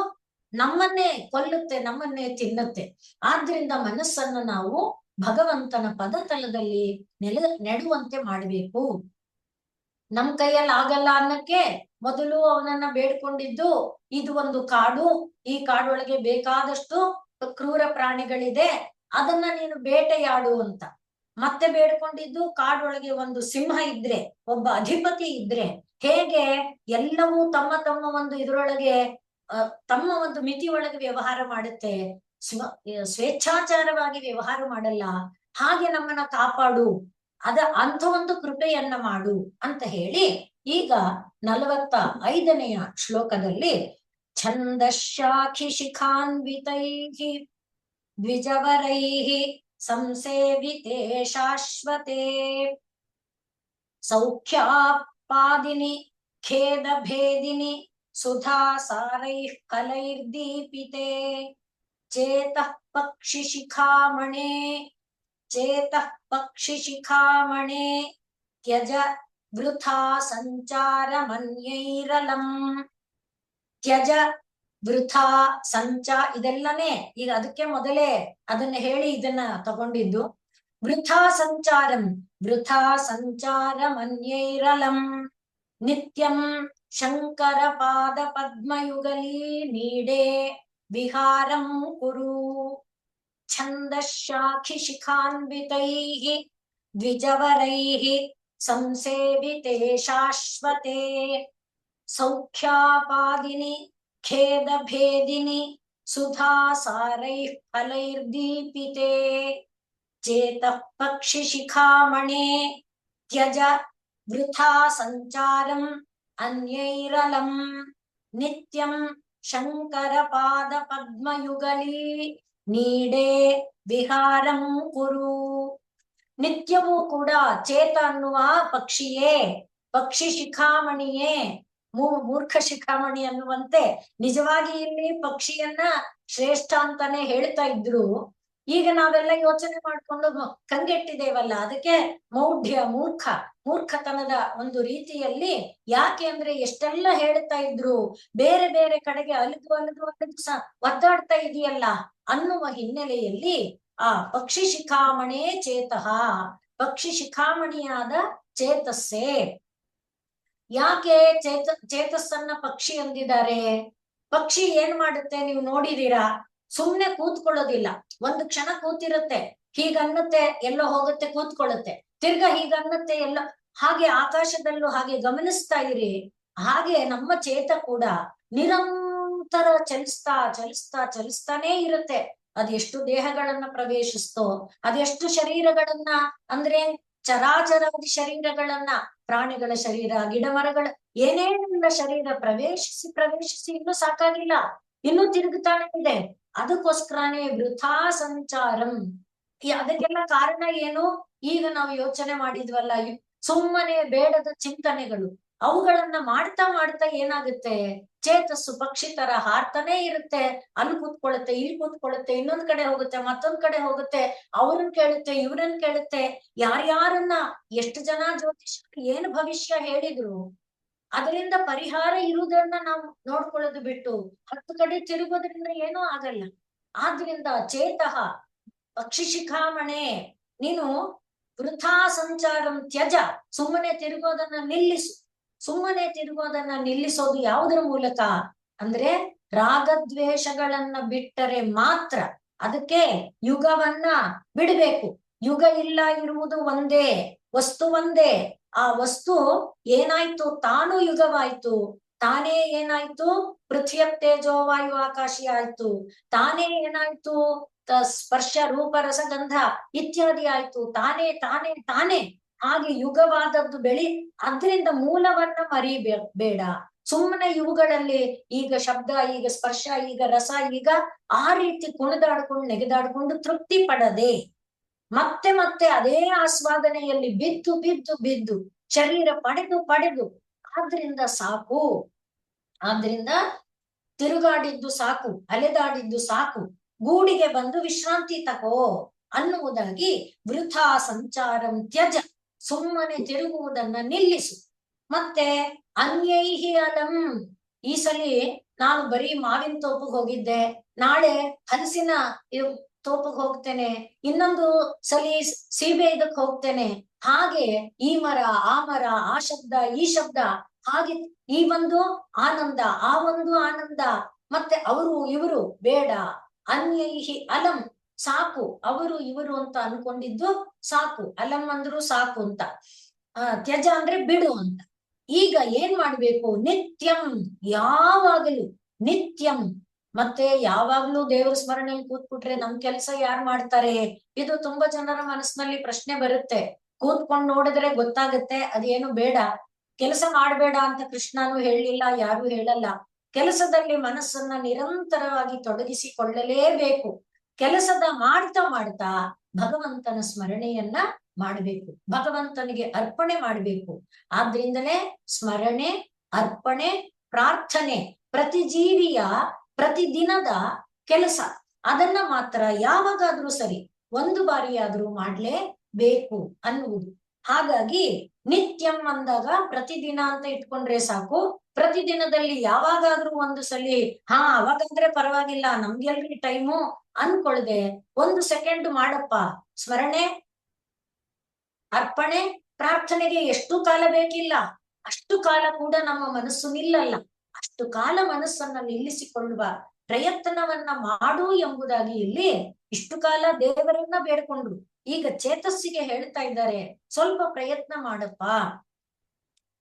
ನಮ್ಮನ್ನೇ ಕೊಲ್ಲುತ್ತೆ, ನಮ್ಮನ್ನೇ ತಿನ್ನುತ್ತೆ. ಆದ್ರಿಂದ ಮನಸ್ಸನ್ನು ನಾವು ಭಗವಂತನ ಪದತಲದಲ್ಲಿ ನೆಡುವಂತೆ ಮಾಡಬೇಕು. ನಮ್ ಕೈಯಲ್ಲಿ ಆಗಲ್ಲ ಅನ್ನಕ್ಕೆ ಮೊದಲು ಅವನನ್ನ ಬೇಡ್ಕೊಂಡಿದ್ದು, ಇದು ಒಂದು ಕಾಡು, ಈ ಕಾಡೊಳಗೆ ಬೇಕಾದಷ್ಟು ಕ್ರೂರ ಪ್ರಾಣಿಗಳಿದೆ, ಅದನ್ನ ನೀನು ಬೇಟೆಯಾಡು ಅಂತ. ಮತ್ತೆ ಬೇಡ್ಕೊಂಡಿದ್ದು, ಕಾಡೊಳಗೆ ಒಂದು ಸಿಂಹ ಇದ್ರೆ, ಒಬ್ಬ ಅಧಿಪತಿ ಇದ್ರೆ, ಹೇಗೆ ಎಲ್ಲವೂ ತಮ್ಮ ತಮ್ಮ ಒಂದು ಇದರೊಳಗೆ ತಮ್ಮ ಒಂದು ಮಿತಿ ಒಳಗೆ ವ್ಯವಹಾರ ಮಾಡುತ್ತೆ, ಸ್ವೇಚ್ಛಾಚಾರವಾಗಿ ವ್ಯವಹಾರ ಮಾಡಲ್ಲ, ಹಾಗೆ ನಮ್ಮನ್ನ ಕಾಪಾಡು, ಅಂಥ ಒಂದು ಕೃಪೆಯನ್ನ ಮಾಡು ಅಂತ ಹೇಳಿ, ಈಗ 45ನೆಯ ಶ್ಲೋಕದಲ್ಲಿ ಛಂದಶಾಖಿ ಶಿಖಾನ್ವಿತೈಃ ದ್ವಿಜವರೈಃ ಸಂಸೇವಿತೆ ಶಾಶ್ವತೆ ಸೌಖ್ಯಾಪಾದಿನಿ ಖೇದ ಭೇದಿನಿ ಸುಧಾ ಸಾರೈಃ ಕಲೈರ್ದೀಪಿತೆ ಚೇತಃ ಪಕ್ಷಿ ಶಿಖಾಮಣೆ ಚೇತಃ ಪಕ್ಷಿ ಶಿಖಾಮಣೆ ತ್ಯಜ ವೃಥಾ ಸಂಚಾರಮನ್ಯೈರಲಂ. ತ್ಯಜ ವೃಥಾ ಇದೆಲ್ಲನೇ ಈಗ ಅದಕ್ಕೆ ಮೊದಲೇ ಅದನ್ನ ಹೇಳಿ ಇದನ್ನ ತಗೊಂಡಿದ್ದು. ವೃಥಾ ಸಂಚಾರಮನ್ಯೈರಲಂ ನಿತ್ಯಂ ಶಂಕರ ಪಾದ ಪದ್ಮಯುಗಲೀ ನೀಡೇ ವಿಹಾರಂ ಕುರು ಛಂದಶಾಖಿ ಶಿಖಾನ್ವಿತೈಃ ದ್ವಿಜವರೈಃ ಸಂಸೇವಿತೆ ಶಾಶ್ವತೆ ಸೌಖ್ಯಾಪಾದಿನಿ ಖೇದ ಭೇದಿನಿ ಸುಧಾ ಸಾರೈಃ ಫಲೈರ್ದೀಪಿತೆ ಚೇತಃ ಪಕ್ಷಿ ಶಿಖಾಮಣೆ ತ್ಯಜ ವೃಥಾ ಸಂಚಾರಂ ಅನ್ಯೈರಲಂ ನಿತ್ಯಂ ಶಂಕರ ಪಾದ ಪದ್ಮಯುಗಲೀ ನೀಡೇ ವಿಹಾರಂ ಕುರು. ನಿತ್ಯವೂ ಕೂಡ ಚೇತ ಅನ್ನುವ ಪಕ್ಷಿಯೇ, ಪಕ್ಷಿ ಶಿಖಾಮಣಿಯೇ, ಮೂರ್ಖ ಶಿಖಾಮಣಿ ಅನ್ನುವಂತೆ ನಿಜವಾಗಿ ಇಲ್ಲಿ ಪಕ್ಷಿಯನ್ನ ಶ್ರೇಷ್ಠ ಅಂತಾನೆ ಹೇಳ್ತಾ ಇದ್ರು. ಈಗ ನಾವೆಲ್ಲ ಯೋಚನೆ ಮಾಡ್ಕೊಂಡು ಕಂಗೆಟ್ಟಿದ್ದೇವಲ್ಲ, ಅದಕ್ಕೆ ಮೌಢ್ಯ, ಮೂರ್ಖತನದ ಒಂದು ರೀತಿಯಲ್ಲಿ. ಯಾಕೆ ಅಂದ್ರೆ ಎಷ್ಟೆಲ್ಲ ಹೇಳ್ತಾ ಇದ್ರು, ಬೇರೆ ಬೇರೆ ಕಡೆಗೆ ಅಲಿದು ಒದ್ದಾಡ್ತಾ ಇದೆಯಲ್ಲ ಅನ್ನುವ ಹಿನ್ನೆಲೆಯಲ್ಲಿ ಆ ಪಕ್ಷಿ ಶಿಖಾಮಣೆ ಚೇತಃ, ಪಕ್ಷಿ ಶಿಖಾಮಣಿಯಾದ ಚೇತಸ್ಸೇ. ಯಾಕೆ ಚೇತಸ್ಸನ್ನ ಪಕ್ಷಿ ಅಂದಿದ್ದಾರೆ? ಪಕ್ಷಿ ಏನ್ ಮಾಡುತ್ತೆ ನೀವು ನೋಡಿದೀರಾ? ಸುಮ್ನೆ ಕೂತ್ಕೊಳ್ಳೋದಿಲ್ಲ, ಒಂದು ಕ್ಷಣ ಕೂತಿರುತ್ತೆ, ಹೀಗನ್ನುತ್ತೆ, ಎಲ್ಲೋ ಹೋಗುತ್ತೆ, ಕೂತ್ಕೊಳ್ಳುತ್ತೆ, ತಿರ್ಗಾ ಹೀಗನ್ನುತ್ತೆ, ಎಲ್ಲೋ. ಹಾಗೆ ಆಕಾಶದಲ್ಲೂ ಹಾಗೆ ಗಮನಿಸ್ತಾ ಇರಿ. ಹಾಗೆ ನಮ್ಮ ಚೇತ ಕೂಡ ನಿರಂತರ ಚಲಿಸ್ತಾನೇ ಇರುತ್ತೆ. ಅದೆಷ್ಟು ದೇಹಗಳನ್ನ ಪ್ರವೇಶಿಸ್ತೋ, ಅದೆಷ್ಟು ಶರೀರಗಳನ್ನ, ಅಂದ್ರೆ ಚರಾಚರಾದಿ ಶರೀರಗಳನ್ನ, ಪ್ರಾಣಿಗಳ ಶರೀರ, ಗಿಡ ಮರಗಳ ಏನೇನೆಲ್ಲ ಶರೀರ ಪ್ರವೇಶಿಸಿ ಇನ್ನೂ ಸಾಕಾಗಿಲ್ಲ, ಇನ್ನೂ ತಿರುಗುತ್ತಾನೆ ಇದೆ. ಅದಕ್ಕೋಸ್ಕರನೇ ವೃಥಾ ಸಂಚಾರಂ. ಅದಕ್ಕೆಲ್ಲ ಕಾರಣ ಏನು? ಈಗ ನಾವು ಯೋಚನೆ ಮಾಡಿದ್ವಲ್ಲ, ಸುಮ್ಮನೆ ಬೇಡದ ಚಿಂತನೆಗಳು, ಅವುಗಳನ್ನ ಮಾಡ್ತಾ ಏನಾಗುತ್ತೆ, ಚೇತಸ್ಸು ಪಕ್ಷಿ ತರ ಹಾರ್ತಾನೆ ಇರುತ್ತೆ. ಅಲ್ಲಿ ಕೂತ್ಕೊಳ್ಳುತ್ತೆ, ಇಲ್ಲಿ ಕೂತ್ಕೊಳ್ಳುತ್ತೆ, ಇನ್ನೊಂದ್ ಕಡೆ ಹೋಗುತ್ತೆ, ಮತ್ತೊಂದ್ ಕಡೆ ಹೋಗುತ್ತೆ, ಅವ್ರನ್ನ ಕೇಳುತ್ತೆ, ಇವ್ರನ್ನ ಕೇಳುತ್ತೆ, ಯಾರ್ಯಾರನ್ನ, ಎಷ್ಟು ಜನ ಜ್ಯೋತಿಷರು ಏನು ಭವಿಷ್ಯ ಹೇಳಿದ್ರು, ಅದರಿಂದ ಪರಿಹಾರ ಇರುವುದನ್ನ ನಾವು ನೋಡ್ಕೊಳ್ಳೋದು ಬಿಟ್ಟು 10 ಕಡೆ ತಿರುಗೋದ್ರಿಂದ ಏನೂ ಆಗಲ್ಲ. ಆದ್ರಿಂದ ಚೇತಃ ಪಕ್ಷಿ ಶಿಖಾಮಣೆ, ನೀನು ವೃಥಾ ಸಂಚಾರಂ ತ್ಯಜ, ಸುಮ್ಮನೆ ತಿರುಗೋದನ್ನ ನಿಲ್ಲಿಸು. ಸುಮ್ಮನೆ ತಿರುಗೋದನ್ನ ನಿಲ್ಲಿಸೋದು ಯಾವುದರ ಮೂಲಕ ಅಂದ್ರೆ ರಾಗದ್ವೇಷಗಳನ್ನ ಬಿಟ್ಟರೆ ಮಾತ್ರ. ಅದಕ್ಕೆ ಯುಗವನ್ನ ಬಿಡಬೇಕು. ಯುಗ ಇಲ್ಲ, ಇರುವುದು ಒಂದೇ ವಸ್ತು, ಒಂದೇ. ಆ ವಸ್ತು ಏನಾಯ್ತು, ತಾನು ಯುಗವಾಯ್ತು, ತಾನೇ ಏನಾಯ್ತು, ಪೃಥ್ವಿಯ ತೇಜೋ ವಾಯು ಆಕಾಶ ಆಯ್ತು, ತಾನೇ ಏನಾಯ್ತು, ಸ್ಪರ್ಶ ರೂಪ ರಸಗಂಧ ಇತ್ಯಾದಿ ಆಯ್ತು, ತಾನೇ ಹಾಗೆ ಯುಗವಾದದ್ದು ಅದ್ರಿಂದ ಮೂಲವನ್ನ ಮರಿಬೇಡ. ಸುಮ್ಮನೆ ಇವುಗಳಲ್ಲಿ ಈಗ ಶಬ್ದ, ಈಗ ಸ್ಪರ್ಶ, ಈಗ ರಸ, ಈಗ ಆ ರೀತಿ ಕುಣಿದಾಡ್ಕೊಂಡು ನೆಗೆದಾಡ್ಕೊಂಡು ತೃಪ್ತಿ ಪಡದೆ ಮತ್ತೆ ಅದೇ ಆಸ್ವಾದನೆಯಲ್ಲಿ ಬಿದ್ದು ಶರೀರ ಪಡೆದು ಆದ್ರಿಂದ ಸಾಕು. ಆದ್ರಿಂದ ತಿರುಗಾಡಿದ್ದು ಸಾಕು, ಅಲೆದಾಡಿದ್ದು ಸಾಕು, ಗೂಡಿಗೆ ಬಂದು ವಿಶ್ರಾಂತಿ ತಗೋ ಅನ್ನುವುದಾಗಿ ವೃಥಾ ಸಂಚಾರಂ ತ್ಯಜ, ಸುಮ್ಮನೆ ತಿರುಗುವುದನ್ನ ನಿಲ್ಲಿಸು. ಮತ್ತೆ ಅನ್ಯೈಹಿ ಅಲಂ, ಈ ಸಲಿ ನಾನು ಬರೀ ಮಾವಿನ ತೋಪಿಗೆ ಹೋಗಿದ್ದೆ, ನಾಳೆ ಹಲಸಿನ ತೋಪಿಗೆ ಹೋಗ್ತೇನೆ, ಇನ್ನೊಂದು ಸಲಿ ಸೀಬೆ ಇದಕ್ ಹೋಗ್ತೇನೆ. ಹಾಗೆ ಈ ಮರ ಆ ಮರ, ಆ ಶಬ್ದ ಈ ಶಬ್ದ, ಹಾಗೆ ಈ ಒಂದು ಆನಂದ ಆ ಒಂದು ಆನಂದ, ಮತ್ತೆ ಅವರು ಇವರು ಬೇಡ. ಅನ್ಯೈಹಿ ಅಲಂ, ಸಾಕು ಅವರು ಇವರು ಅಂತ ಅನ್ಕೊಂಡಿದ್ದು ಸಾಕು. ಅಲಂ ಅಂದ್ರು ಸಾಕು ಅಂತ, ತ್ಯಜ ಅಂದ್ರೆ ಬಿಡು ಅಂತ. ಈಗ ಏನ್ ಮಾಡ್ಬೇಕು? ನಿತ್ಯಂ, ಯಾವಾಗಲೂ ನಿತ್ಯಂ. ಮತ್ತೆ ಯಾವಾಗ್ಲೂ ದೇವರ ಸ್ಮರಣೆಯಲ್ಲಿ ಕೂತ್ಬಿಟ್ರೆ ನಮ್ ಕೆಲಸ ಯಾರು ಮಾಡ್ತಾರೆ? ಇದು ತುಂಬಾ ಜನರ ಮನಸ್ಸಿನಲ್ಲಿ ಪ್ರಶ್ನೆ ಬರುತ್ತೆ. ಕೂತ್ಕೊಂಡ್ ನೋಡಿದ್ರೆ ಗೊತ್ತಾಗುತ್ತೆ ಅದೇನು ಬೇಡ. ಕೆಲಸ ಮಾಡ್ಬೇಡ ಅಂತ ಕೃಷ್ಣನು ಹೇಳಲಿಲ್ಲ, ಯಾರು ಹೇಳಲ್ಲ. ಕೆಲಸದಲ್ಲಿ ಮನಸ್ಸನ್ನ ನಿರಂತರವಾಗಿ ತೊಡಗಿಸಿಕೊಳ್ಳಲೇಬೇಕು. ಕೆಲಸದ ಮಾಡ್ತಾ ಮಾಡ್ತಾ ಭಗವಂತನ ಸ್ಮರಣೆಯನ್ನ ಮಾಡಬೇಕು, ಭಗವಂತನಿಗೆ ಅರ್ಪಣೆ ಮಾಡಬೇಕು. ಆದ್ರಿಂದಲೇ ಸ್ಮರಣೆ, ಅರ್ಪಣೆ, ಪ್ರಾರ್ಥನೆ ಪ್ರತಿ ಜೀವಿಯ ಪ್ರತಿದಿನದ ಕೆಲಸ. ಅದನ್ನ ಮಾತ್ರ ಯಾವಾಗಾದ್ರೂ ಸರಿ ಒಂದು ಬಾರಿಯಾದ್ರೂ ಮಾಡ್ಲೇಬೇಕು ಅನ್ನುವುದು. ಹಾಗಾಗಿ ನಿತ್ಯಂ ಅಂದಾಗ ಪ್ರತಿದಿನ ಅಂತ ಇಟ್ಕೊಂಡ್ರೆ ಸಾಕು. ಪ್ರತಿದಿನದಲ್ಲಿ ಯಾವಾಗಾದ್ರೂ ಒಂದು ಸಲಿ ಅವಾಗಂದ್ರೆ ಪರವಾಗಿಲ್ಲ, ನಮ್ಗೆಲ್ರಿ ಟೈಮು ಅನ್ಕೊಳ್ದೆ 1 ಸೆಕೆಂಡ್ ಮಾಡಪ್ಪ ಸ್ಮರಣೆ, ಅರ್ಪಣೆ, ಪ್ರಾರ್ಥನೆಗೆ ಎಷ್ಟು ಕಾಲ ಬೇಕಿಲ್ಲ, ಅಷ್ಟು ಕಾಲ ಕೂಡ ನಮ್ಮ ಮನಸ್ಸು ನಿಲ್ಲಲ್ಲ. ಅಷ್ಟು ಕಾಲ ಮನಸ್ಸನ್ನ ನಿಲ್ಲಿಸಿಕೊಳ್ಳುವ ಪ್ರಯತ್ನವನ್ನ ಮಾಡು ಎಂಬುದಾಗಿ ಇಲ್ಲಿ ಇಷ್ಟು ಕಾಲ ದೇವರನ್ನ ಬೇಡ್ಕೊಂಡ್ರು. ಈಗ ಚೇತಸ್ಸಿಗೆ ಹೇಳ್ತಾ ಇದ್ದಾರೆ, ಸ್ವಲ್ಪ ಪ್ರಯತ್ನ ಮಾಡಪ್ಪ.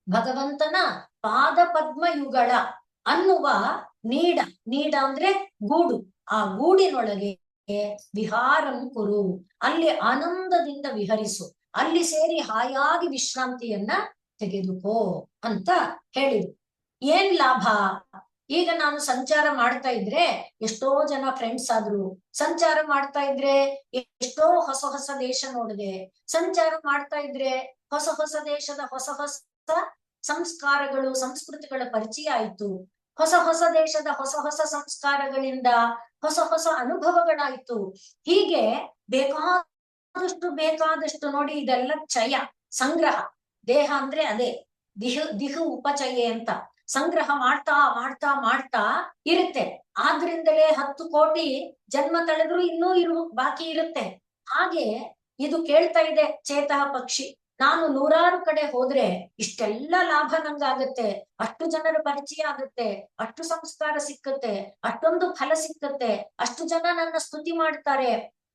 ಭಗವಂತನ ಪಾದ ಪದ್ಮಯುಗಳ ಅನ್ನುವ ನೀಡ, ನೀಡ ಅಂದ್ರೆ ಗೂಡು, ಆ ಗೂಡಿನೊಳಗೆ ವಿಹಾರಂ ಕುರು, ಅಲ್ಲಿ ಆನಂದದಿಂದ ವಿಹರಿಸು, ಅಲ್ಲಿ ಸೇರಿ ಹಾಯಾಗಿ ವಿಶ್ರಾಂತಿಯನ್ನ ತೆಗೆದುಕೋ ಅಂತ ಹೇಳಿದ್ರು. ಏನ್ ಲಾಭ? ಈಗ ನಾನು ಸಂಚಾರ ಮಾಡ್ತಾ ಇದ್ರೆ ಎಷ್ಟೋ ಜನ ಫ್ರೆಂಡ್ಸ್ ಆದ್ರು, ಸಂಚಾರ ಮಾಡ್ತಾ ಇದ್ರೆ ಎಷ್ಟೋ ಹೊಸ ಹೊಸ ದೇಶ ನೋಡಿದೆ, ಸಂಚಾರ ಮಾಡ್ತಾ ಇದ್ರೆ ಹೊಸ ಹೊಸ ದೇಶದ ಹೊಸ ಹೊಸ ಸಂಸ್ಕಾರಗಳು ಸಂಸ್ಕೃತಿಗಳ ಪರಿಚಯ ಆಯ್ತು, ಹೊಸ ಹೊಸ ದೇಶದ ಹೊಸ ಹೊಸ ಸಂಸ್ಕಾರಗಳಿಂದ ಹೊಸ ಹೊಸ ಅನುಭವಗಳಾಯ್ತು. ಹೀಗೆ ಬೇಕಾದಷ್ಟು ನೋಡಿ, ಇದೆಲ್ಲ ಚಯ, ಸಂಗ್ರಹ. ದೇಹ ಅಂದ್ರೆ ಅದೇ ದಿಹು ಉಪಚಯೆ ಅಂತ ಸಂಗ್ರಹ ಮಾಡ್ತಾ ಮಾಡ್ತಾ ಮಾಡ್ತಾ ಇರುತ್ತೆ. ಆದ್ರಿಂದಲೇ 10 ಕೋಟಿ ಜನ್ಮ ತಳೆದ್ರು ಇನ್ನೂ ಬಾಕಿ ಇರುತ್ತೆ. ಹಾಗೆ ಇದು ಕೇಳ್ತಾ ಇದೆ ಚೇತಃ ಪಕ್ಷಿ, ನಾನು 100 ಕಡೆ ಹೋದ್ರೆ ಇಷ್ಟೆಲ್ಲ ಲಾಭ ನಂಗಾಗತ್ತೆ, ಅಷ್ಟು ಜನರ ಪರಿಚಯ ಆಗುತ್ತೆ, ಅಷ್ಟು ಸಂಸ್ಕಾರ ಸಿಕ್ಕತ್ತೆ, ಅಷ್ಟೊಂದು ಫಲ ಸಿಕ್ಕತ್ತೆ, ಅಷ್ಟು ಜನ ನನ್ನ ಸ್ತುತಿ ಮಾಡ್ತಾರೆ,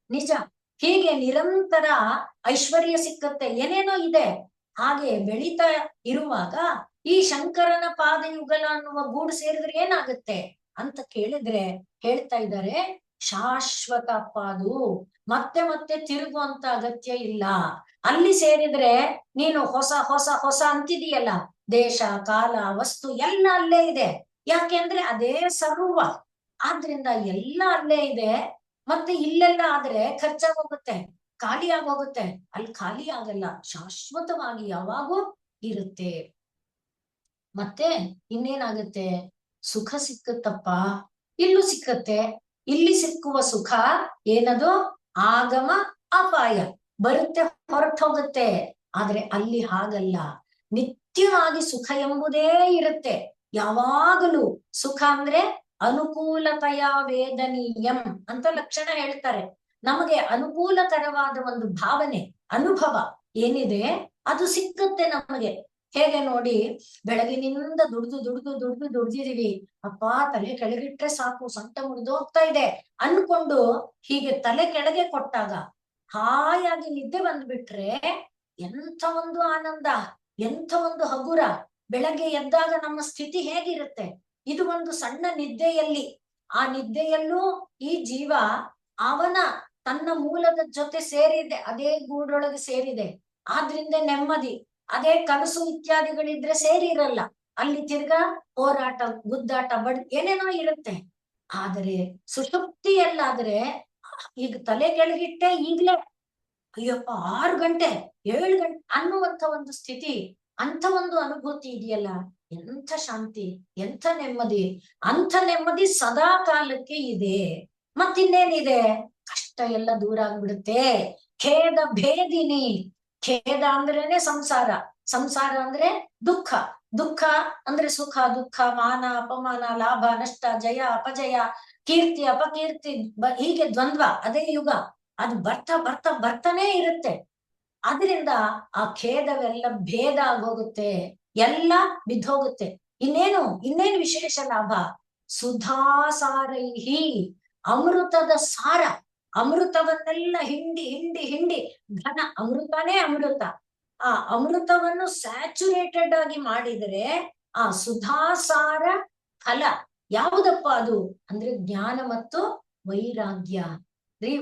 ನಿಜ. ಹೀಗೆ ನಿರಂತರ ಐಶ್ವರ್ಯ ಸಿಕ್ಕತ್ತೆ, ಏನೇನೋ ಇದೆ. ಹಾಗೆ ಬೆಳೀತಾ ಇರುವಾಗ ಈ ಶಂಕರನ ಪಾದಯುಗಲ ಅನ್ನುವ ಗೂಡು ಸೇರಿದ್ರೆ ಏನಾಗುತ್ತೆ ಅಂತ ಕೇಳಿದ್ರೆ ಹೇಳ್ತಾ ಇದ್ದಾರೆ, ಶಾಶ್ವತ ಅದು, ಮತ್ತೆ ಮತ್ತೆ ತಿರುಗುವಂತ ಅಗತ್ಯ ಇಲ್ಲ. ಅಲ್ಲಿ ಸೇರಿದ್ರೆ ನೀನು ಹೊಸ ಹೊಸ ಹೊಸ ಅಂತಿದೀಯಲ್ಲ, ದೇಶ ಕಾಲ ವಸ್ತು ಎಲ್ಲ ಅಲ್ಲೇ ಇದೆ. ಯಾಕೆಂದ್ರೆ ಅದೇ ಸರ್ವ, ಆದ್ರಿಂದ ಎಲ್ಲ ಅಲ್ಲೇ ಇದೆ. ಮತ್ತೆ ಇಲ್ಲೆಲ್ಲ ಆದ್ರೆ ಖರ್ಚಾಗೋಗುತ್ತೆ, ಖಾಲಿ ಆಗೋಗುತ್ತೆ. ಅಲ್ಲಿ ಖಾಲಿ ಆಗಲ್ಲ, ಶಾಶ್ವತವಾಗಿ ಯಾವಾಗೂ ಇರುತ್ತೆ. ಮತ್ತೆ ಇನ್ನೇನಾಗುತ್ತೆ? ಸುಖ ಸಿಕ್ಕತ್ತಪ್ಪ, ಇಲ್ಲೂ ಸಿಕ್ಕತ್ತೆ. ಇಲ್ಲಿ ಸಿಕ್ಕುವ ಸುಖ ಏನದು? ಆಗಮ ಅಪಾಯ, ಬರುತ್ತೆ ಹೊರಟು ಹೋಗುತ್ತೆ. ಆದ್ರೆ ಅಲ್ಲಿ ಹಾಗಲ್ಲ, ನಿತ್ಯವಾಗಿ ಸುಖ ಎಂಬುದೇ ಇರುತ್ತೆ. ಯಾವಾಗಲೂ ಸುಖ ಅಂದ್ರೆ ಅನುಕೂಲತೆಯ ವೇದನೀಯಂ ಅಂತ ಲಕ್ಷಣ ಹೇಳ್ತಾರೆ. ನಮಗೆ ಅನುಕೂಲಕರವಾದ ಒಂದು ಭಾವನೆ, ಅನುಭವ ಏನಿದೆ ಅದು ಸಿಕ್ಕತ್ತೆ ನಮಗೆ. ಹೇಗೆ ನೋಡಿ, ಬೆಳಗಿನಿಂದ ದುಡ್ದಿದೀವಿ, ಅಪ್ಪ ತಲೆ ಕೆಳಗಿಟ್ರೆ ಸಾಕು ಸೊಂಟ ಮುರಿದೋಗ್ತಾ ಇದೆ ಅನ್ಕೊಂಡು ಹೀಗೆ ತಲೆ ಕೆಳಗೆ ಕೊಟ್ಟಾಗ ಹಾಯಾಗಿ ನಿದ್ದೆ ಬಂದ್ಬಿಟ್ರೆ ಎಂಥ ಒಂದು ಆನಂದ, ಎಂಥ ಒಂದು ಹಗುರ. ಬೆಳಗ್ಗೆ ಎದ್ದಾಗ ನಮ್ಮ ಸ್ಥಿತಿ ಹೇಗಿರುತ್ತೆ? ಇದು ಒಂದು ಸಣ್ಣ ನಿದ್ದೆಯಲ್ಲಿ, ಆ ನಿದ್ದೆಯಲ್ಲೂ ಈ ಜೀವ ಅವನ ತನ್ನ ಮೂಲದ ಜೊತೆ ಸೇರಿದೆ, ಅದೇ ಗೂಡೊಳಗೆ ಸೇರಿದೆ. ಆದ್ರಿಂದ ನೆಮ್ಮದಿ. ಅದೇ ಕನಸು ಇತ್ಯಾದಿಗಳಿದ್ರೆ ಸೇರಿರಲ್ಲ, ಅಲ್ಲಿ ತಿರ್ಗಾ ಹೋರಾಟ, ಗುದ್ದಾಟ, ಏನೇನೋ ಇರುತ್ತೆ. ಆದರೆ ಸುಷುಪ್ತಿಯಲ್ಲಾದ್ರೆ ಈಗ ತಲೆ ಕೆಳಗಿಟ್ಟೆ ಈಗ್ಲೇ ಅಯ್ಯಪ್ಪ 6 ಗಂಟೆ 7 ಗಂಟೆ ಅನ್ನುವಂಥ ಒಂದು ಸ್ಥಿತಿ, ಅಂಥ ಒಂದು ಅನುಭೂತಿ ಇದೆಯಲ್ಲ, ಎಂಥ ಶಾಂತಿ, ಎಂಥ ನೆಮ್ಮದಿ. ಅಂಥ ನೆಮ್ಮದಿ ಸದಾ ಕಾಲಕ್ಕೆ ಇದೆ. ಮತ್ತಿನ್ನೇನಿದೆ? ಕಷ್ಟ ಎಲ್ಲ ದೂರ ಆಗ್ಬಿಡುತ್ತೆ. ಖೇದ ಭೇದಿನಿ, ಖೇದ ಅಂದ್ರೇನೆ ಸಂಸಾರ, ಸಂಸಾರ ಅಂದ್ರೆ ದುಃಖ, ದುಃಖ ಅಂದ್ರೆ ಸುಖ ದುಃಖ, ಮಾನ ಅಪಮಾನ, ಲಾಭ ನಷ್ಟ, ಜಯ ಅಪಜಯ, ಕೀರ್ತಿ ಅಪಕೀರ್ತಿ, ಹೀಗೆ ದ್ವಂದ್ವ. ಅದೇ ಯುಗ. ಅದು ಬರ್ತಾ ಬರ್ತಾ ಬರ್ತಾನೇ ಇರುತ್ತೆ. ಅದರಿಂದ ಆ ಖೇದವೆಲ್ಲ ಭೇದ ಆಗೋಗುತ್ತೆ, ಎಲ್ಲ ಬಿದ್ದೋಗುತ್ತೆ. ಇನ್ನೇನು ವಿಶೇಷ ಲಾಭ? ಸುಧಾಸಾರೈಹಿ, ಅಮೃತದ ಸಾರ. ಅಮೃತವನ್ನೆಲ್ಲ ಹಿಂಡಿ ಹಿಂಡಿ ಹಿಂಡಿ, ಘನ ಅಮೃತನೇ ಅಮೃತ. ಆ ಅಮೃತವನ್ನು ಸ್ಯಾಚುರೇಟೆಡ್ ಆಗಿ ಮಾಡಿದರೆ ಆ ಸುಧಾಸಾರ ಫಲ ಯಾವುದಪ್ಪ ಅದು ಅಂದ್ರೆ ಜ್ಞಾನ ಮತ್ತು ವೈರಾಗ್ಯ.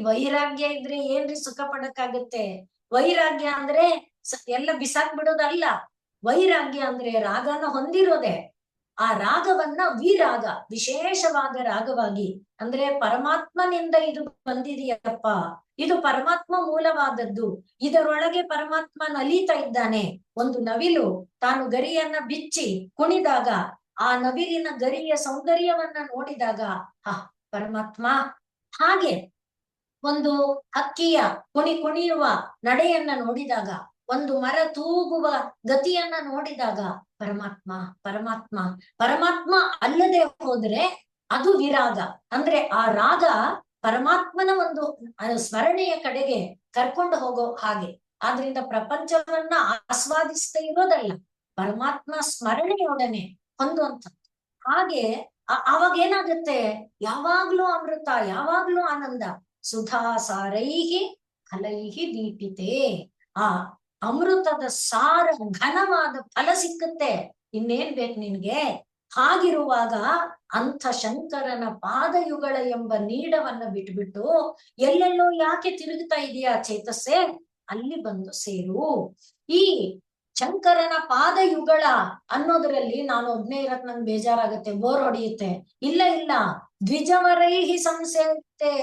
ವೈರಾಗ್ಯ ಇದ್ರೆ ಏನ್ರಿ ಸುಖ ಪಡಕ್ಕಾಗತ್ತೆ? ವೈರಾಗ್ಯ ಅಂದ್ರೆ ಎಲ್ಲ ಬಿಸಾಕ್ ಬಿಡೋದಲ್ಲ. ವೈರಾಗ್ಯ ಅಂದ್ರೆ ರಾಗನ ಹೊಂದಿರೋದೆ. ಆ ರಾಗವನ್ನ ವಿರಾಗ, ವಿಶೇಷವಾದ ರಾಗವಾಗಿ, ಅಂದ್ರೆ ಪರಮಾತ್ಮನಿಂದ ಇದು ಬಂದಿದೆಯಪ್ಪ, ಇದು ಪರಮಾತ್ಮ ಮೂಲವಾದದ್ದು, ಇದರೊಳಗೆ ಪರಮಾತ್ಮ ನಲಿತಾ ಇದ್ದಾನೆ. ಒಂದು ನವಿಲು ತಾನು ಗರಿಯನ್ನ ಬಿಚ್ಚಿ ಕುಣಿದಾಗ, ಆ ನವಿಲಿನ ಗರಿಯ ಸೌಂದರ್ಯವನ್ನ ನೋಡಿದಾಗ ಪರಮಾತ್ಮ. ಹಾಗೆ ಒಂದು ಹಕ್ಕಿಯ ಕುಣಿಯುವ ನಡೆಯನ್ನ ನೋಡಿದಾಗ, ಒಂದು ಮರ ತೂಗುವ ಗತಿಯನ್ನ ನೋಡಿದಾಗ ಪರಮಾತ್ಮ ಪರಮಾತ್ಮ ಪರಮಾತ್ಮ ಅಲ್ಲದೆ ಹೋದ್ರೆ ಅದು ವಿರಾಗ. ಅಂದ್ರೆ ಆ ರಾಗ ಪರಮಾತ್ಮನ ಒಂದು ಸ್ಮರಣೆಯ ಕಡೆಗೆ ಕರ್ಕೊಂಡು ಹೋಗೋ ಹಾಗೆ. ಆದ್ರಿಂದ ಪ್ರಪಂಚವನ್ನ ಆಸ್ವಾದಿಸ್ತಾ ಇರೋದಲ್ಲ, ಪರಮಾತ್ಮ ಸ್ಮರಣೆಯೊಡನೆ ಹೊಂದುವಂಥದ್ದು. ಹಾಗೆ ಅವಾಗ ಏನಾಗುತ್ತೆ? ಯಾವಾಗ್ಲೂ ಅಮೃತ, ಯಾವಾಗ್ಲೂ ಆನಂದ. ಸುಧಾಸಾರೈಹಿ ಫಲೈಹಿ ದೀಪಿತೆ. ಆ ಅಮೃತದ ಸಾರ ಘನವಾದ ಫಲ ಸಿಕ್ಕುತ್ತೆ. ಇನ್ನೇನ್ ಬೇಕು ನಿನ್ಗೆ? ಹಾಗಿರುವಾಗ ಅಂಥ ಶಂಕರನ ಪಾದಯುಗಳ ಎಂಬ ನೀಡವನ್ನ ಬಿಟ್ಬಿಟ್ಟು ಎಲ್ಲೆಲ್ಲೋ ಯಾಕೆ ತಿರುಗ್ತಾ ಇದೆಯಾ ಚೇತಸ್ಸೆ? ಅಲ್ಲಿ ಬಂದು ಸೇರು. ಈ ಶಂಕರನ ಪಾದಯುಗಳ ಅನ್ನೋದ್ರಲ್ಲಿ ನಾನು ಒಬ್ನೇ ಇರಕ್ ನಂಗೆ ಬೇಜಾರಾಗತ್ತೆ, ಬೋರ್ ಹೊಡೆಯುತ್ತೆ. ಇಲ್ಲ ಇಲ್ಲ, ದ್ವಿಜವರೈಹಿ ಸಂಸೇತೆ.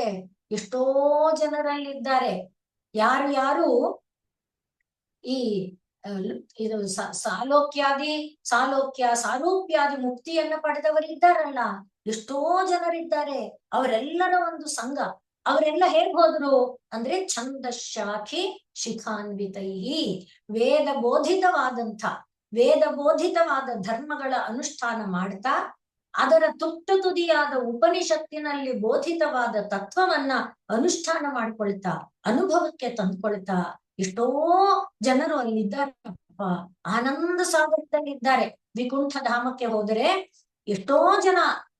ಎಷ್ಟೋ ಜನರಲ್ಲಿದ್ದಾರೆ. ಯಾರು ಈ ಇದು ಸಾಲೋಕ್ಯಾದಿ ಮುಕ್ತಿಯನ್ನ ಪಡೆದವರಿದ್ದಾರಲ್ಲ, ಎಷ್ಟೋ ಜನರಿದ್ದಾರೆ. ಅವರೆಲ್ಲರ ಒಂದು ಸಂಘ. ಅವರೆಲ್ಲ ಹೇಗ್ ಹೋದ್ರು ಅಂದ್ರೆ ಛಂದಶಾಖಿ ಶಿಖಾನ್ವಿತೈಹಿ, ವೇದ ಬೋಧಿತವಾದ ಧರ್ಮಗಳ ಅನುಷ್ಠಾನ ಮಾಡ್ತಾ, ಅದರ ತುದಿಯಾದ ಉಪನಿಷತ್ತಿನಲ್ಲಿ ಬೋಧಿತವಾದ ತತ್ವವನ್ನ ಅನುಷ್ಠಾನ ಮಾಡ್ಕೊಳ್ತಾ, ಅನುಭವಕ್ಕೆ ತಂದ್ಕೊಳ್ತಾ ಎಷ್ಟೋ ಜನರು ಅಲ್ಲಿದ್ದಾರಪ್ಪ. ಆನಂದ ಸಾಗರದಲ್ಲಿದ್ದಾರೆ. ವಿಕುಂಠ ಧಾಮಕ್ಕೆ ಹೋದರೆ ಎಷ್ಟೋ ಜನ,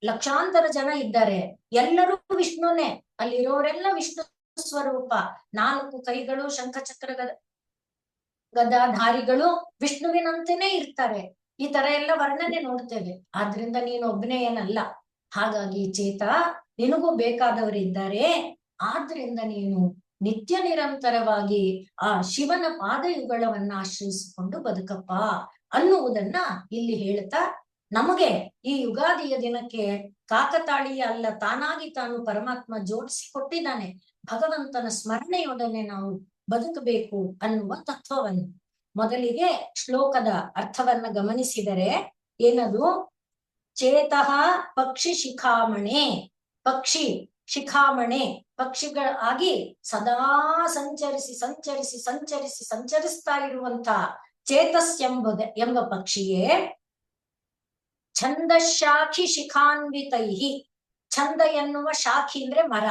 ಲಕ್ಷಾಂತರ ಜನ ಇದ್ದಾರೆ. ಎಲ್ಲರೂ ವಿಷ್ಣುನೇ. ಅಲ್ಲಿರೋರೆಲ್ಲ ವಿಷ್ಣು ಸ್ವರೂಪ. 4 ಕೈಗಳು, ಶಂಖಚಕ್ರ ಗದಾಧಾರಿಗಳು ವಿಷ್ಣುವಿನಂತೆನೇ ಇರ್ತಾರೆ. ಈ ತರ ಎಲ್ಲ ವರ್ಣನೆ ನೋಡ್ತೇವೆ. ಆದ್ರಿಂದ ನೀನು ಒಬ್ಬನೇ ಏನಲ್ಲ. ಹಾಗಾಗಿ ಚೇತ, ನಿನಗೂ ಬೇಕಾದವರಿದ್ದಾರೆ. ಆದ್ರಿಂದ ನೀನು ನಿತ್ಯ ನಿರಂತರವಾಗಿ ಆ ಶಿವನ ಪಾದಯುಗಳವನ್ನ ಆಶ್ರಯಿಸಿಕೊಂಡು ಬದುಕಪ್ಪ ಅನ್ನುವುದನ್ನ ಇಲ್ಲಿ ಹೇಳ್ತಾ, ನಮಗೆ ಈ ಯುಗಾದಿಯ ದಿನಕ್ಕೆ ಕಾಕತಾಳೀಯ ಅಲ್ಲ, ತಾನಾಗಿ ತಾನು ಪರಮಾತ್ಮ ಜೋಡಿಸಿ ಕೊಟ್ಟಿದ್ದಾನೆ. ಭಗವಂತನ ಸ್ಮರಣೆಯೊಡನೆ ನಾವು ಬದುಕಬೇಕು ಅನ್ನುವ ತತ್ವವನ್ನು. ಮೊದಲಿಗೆ ಶ್ಲೋಕದ ಅರ್ಥವನ್ನ ಗಮನಿಸಿದರೆ ಏನದು? ಚೇತಃ ಪಕ್ಷಿ ಶಿಖಾಮಣೆ. ಪಕ್ಷಿ ಶಿಖಾಮಣೆ, ಪಕ್ಷಿಗಳಾಗಿ ಸದಾ ಸಂಚರಿಸ್ತಾ ಇರುವಂತ ಚೇತಸ್ ಎಂಬ ಪಕ್ಷಿಯೇ ಛಂದಶಾಖಿ ಶಿಖಾನ್ವಿತೈಹಿ. ಛಂದ ಎನ್ನುವ ಶಾಖಿ ಅಂದ್ರೆ ಮರ,